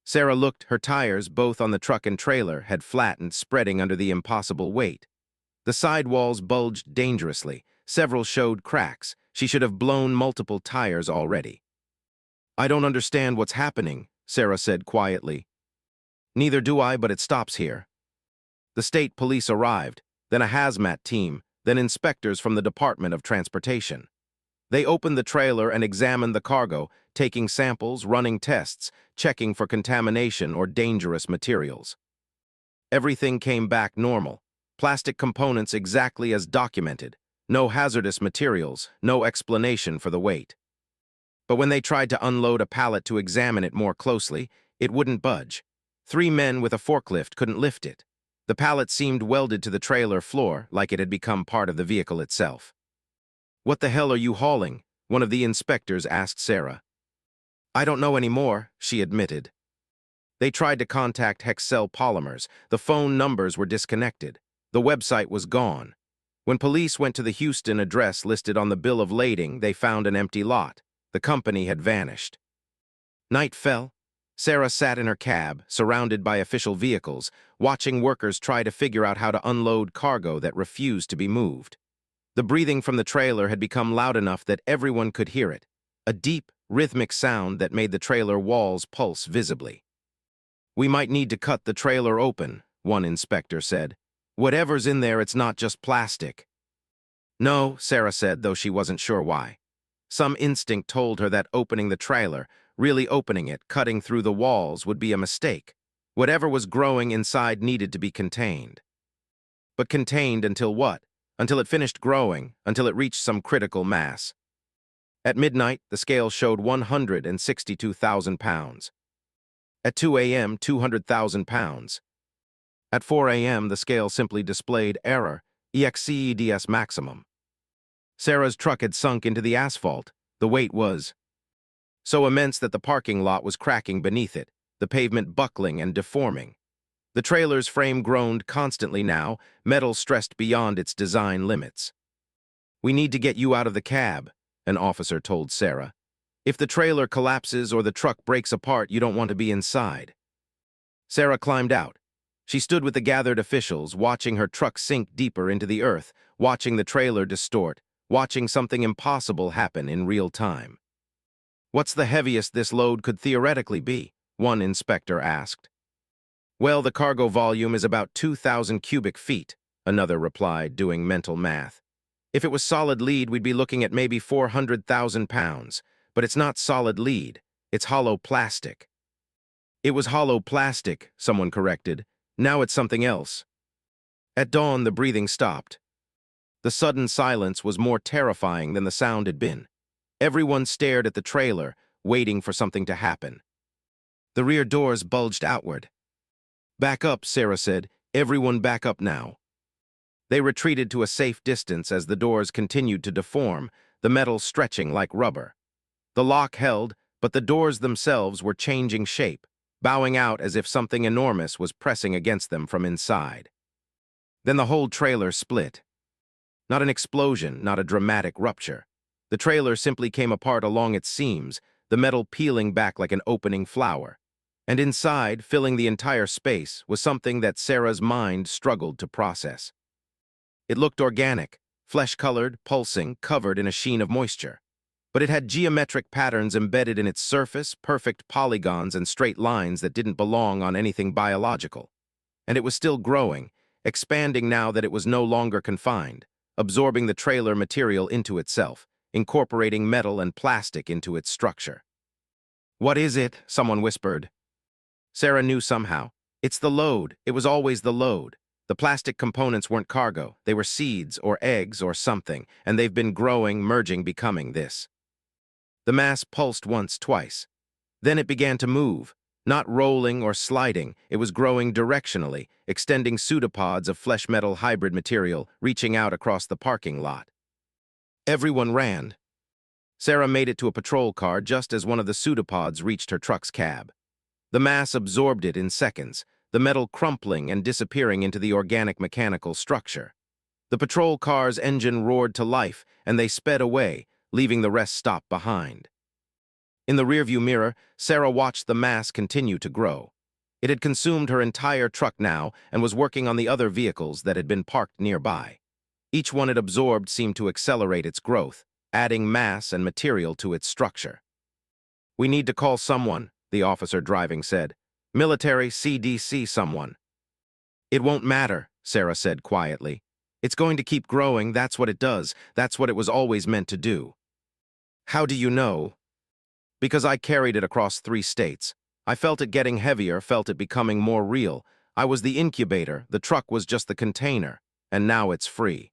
Speaker 1: Sarah looked. Her tires, both on the truck and trailer, had flattened, spreading under the impossible weight. The sidewalls bulged dangerously. Several showed cracks. She should have blown multiple tires already. "I don't understand what's happening," Sarah said quietly. "Neither do I, but it stops here." The state police arrived, then a hazmat team, then inspectors from the Department of Transportation. They opened the trailer and examined the cargo, taking samples, running tests, checking for contamination or dangerous materials. Everything came back normal. Plastic components exactly as documented. No hazardous materials, no explanation for the weight. But when they tried to unload a pallet to examine it more closely, it wouldn't budge. 3 men with a forklift couldn't lift it. The pallet seemed welded to the trailer floor, like it had become part of the vehicle itself. "What the hell are you hauling?" one of the inspectors asked Sarah. "I don't know anymore," she admitted. They tried to contact Hexcel Polymers. The phone numbers were disconnected. The website was gone. When police went to the Houston address listed on the bill of lading, they found an empty lot. The company had vanished. Night fell. Sarah sat in her cab, surrounded by official vehicles, watching workers try to figure out how to unload cargo that refused to be moved. The breathing from the trailer had become loud enough that everyone could hear it, a deep, rhythmic sound that made the trailer walls pulse visibly. "We might need to cut the trailer open," one inspector said. "Whatever's in there, it's not just plastic." "No," Sarah said, though she wasn't sure why. Some instinct told her that opening the trailer, really opening it, cutting through the walls, would be a mistake. Whatever was growing inside needed to be contained. But contained until what? Until it finished growing, until it reached some critical mass. At midnight, the scale showed 162,000 pounds. At 2 a.m., 200,000 pounds. At 4 a.m., the scale simply displayed error, EXCEDS maximum. Sarah's truck had sunk into the asphalt. The weight was so immense that the parking lot was cracking beneath it. the pavement buckling and deforming. The trailer's frame groaned constantly now, metal stressed beyond its design limits. "We need to get you out of the cab," an officer told Sarah. "If the trailer collapses or the truck breaks apart, you don't want to be inside." Sarah climbed out. She stood with the gathered officials, watching her truck sink deeper into the earth, watching the trailer distort, watching something impossible happen in real time. "What's the heaviest this load could theoretically be?" one inspector asked. "Well, the cargo volume is about 2,000 cubic feet, another replied, doing mental math. "If it was solid lead, we'd be looking at maybe 400,000 pounds. But it's not solid lead, it's hollow plastic." "It was hollow plastic," someone corrected. "Now it's something else." At dawn, the breathing stopped. The sudden silence was more terrifying than the sound had been. Everyone stared at the trailer, waiting for something to happen. The rear doors bulged outward. "Back up," Sarah said. "Everyone back up now." They retreated to a safe distance as the doors continued to deform, the metal stretching like rubber. The lock held, but the doors themselves were changing shape, bowing out as if something enormous was pressing against them from inside. Then the whole trailer split. Not an explosion, not a dramatic rupture. The trailer simply came apart along its seams, the metal peeling back like an opening flower. And inside, filling the entire space, was something that Sarah's mind struggled to process. It looked organic, flesh-colored, pulsing, covered in a sheen of moisture. But it had geometric patterns embedded in its surface, perfect polygons and straight lines that didn't belong on anything biological. And it was still growing, expanding now that it was no longer confined, absorbing the trailer material into itself, incorporating metal and plastic into its structure. "What is it?" someone whispered. Sarah knew somehow. "It's the load. It was always the load. The plastic components weren't cargo. They were seeds or eggs or something, and they've been growing, merging, becoming this." The mass pulsed once, twice. Then it began to move. Not rolling or sliding, it was growing directionally, extending pseudopods of flesh-metal hybrid material, reaching out across the parking lot. Everyone ran. Sarah made it to a patrol car just as one of the pseudopods reached her truck's cab. The mass absorbed it in seconds, the metal crumpling and disappearing into the organic mechanical structure. The patrol car's engine roared to life, and they sped away, leaving the rest stopped behind. In the rearview mirror, Sarah watched the mass continue to grow. It had consumed her entire truck now and was working on the other vehicles that had been parked nearby. Each one it absorbed seemed to accelerate its growth, adding mass and material to its structure. "We need to call someone," the officer driving said. "Military, CDC, someone." "It won't matter," Sarah said quietly. "It's going to keep growing, that's what it does. That's what it was always meant to do." "How do you know?" "Because I carried it across 3 states. I felt it getting heavier, felt it becoming more real. I was the incubator, the truck was just the container, and now it's free."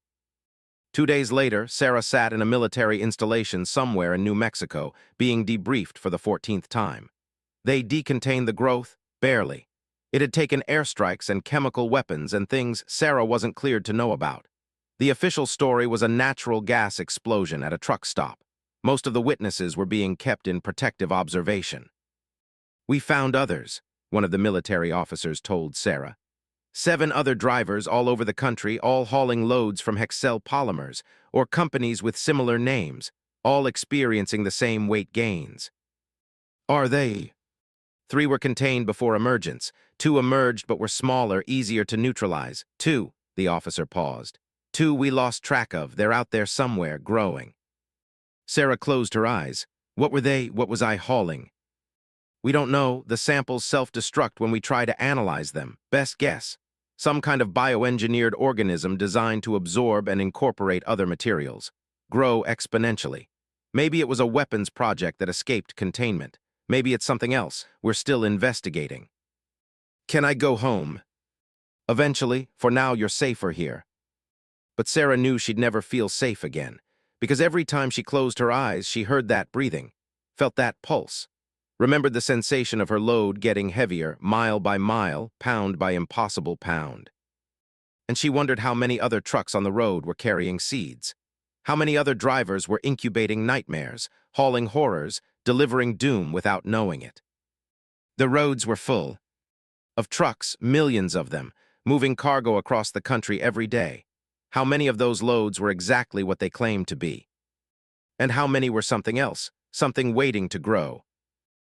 Speaker 1: 2 days later, Sarah sat in a military installation somewhere in New Mexico, being debriefed for the 14th time. They decontained the growth, barely. It had taken airstrikes and chemical weapons and things Sarah wasn't cleared to know about. The official story was a natural gas explosion at a truck stop. Most of the witnesses were being kept in protective observation. "We found others," one of the military officers told Sarah. 7 other drivers all over the country, all hauling loads from Hexcel Polymers, or companies with similar names, all experiencing the same weight gains. "Are they?" 3 were contained before emergence. 2 emerged but were smaller, easier to neutralize. 2, the officer paused. 2 we lost track of. They're out there somewhere, growing. Sarah closed her eyes. "What were they? What was I hauling?" "We don't know. The samples self-destruct when we try to analyze them. Best guess. Some kind of bioengineered organism designed to absorb and incorporate other materials. Grow exponentially. Maybe it was a weapons project that escaped containment. Maybe it's something else. We're still investigating." "Can I go home?" "Eventually. For now, you're safer here." But Sarah knew she'd never feel safe again, because every time she closed her eyes, she heard that breathing, felt that pulse, remembered the sensation of her load getting heavier, mile by mile, pound by impossible pound. And she wondered how many other trucks on the road were carrying seeds. How many other drivers were incubating nightmares, hauling horrors, delivering doom without knowing it. The roads were full of trucks, millions of them, moving cargo across the country every day. How many of those loads were exactly what they claimed to be? And how many were something else, something waiting to grow?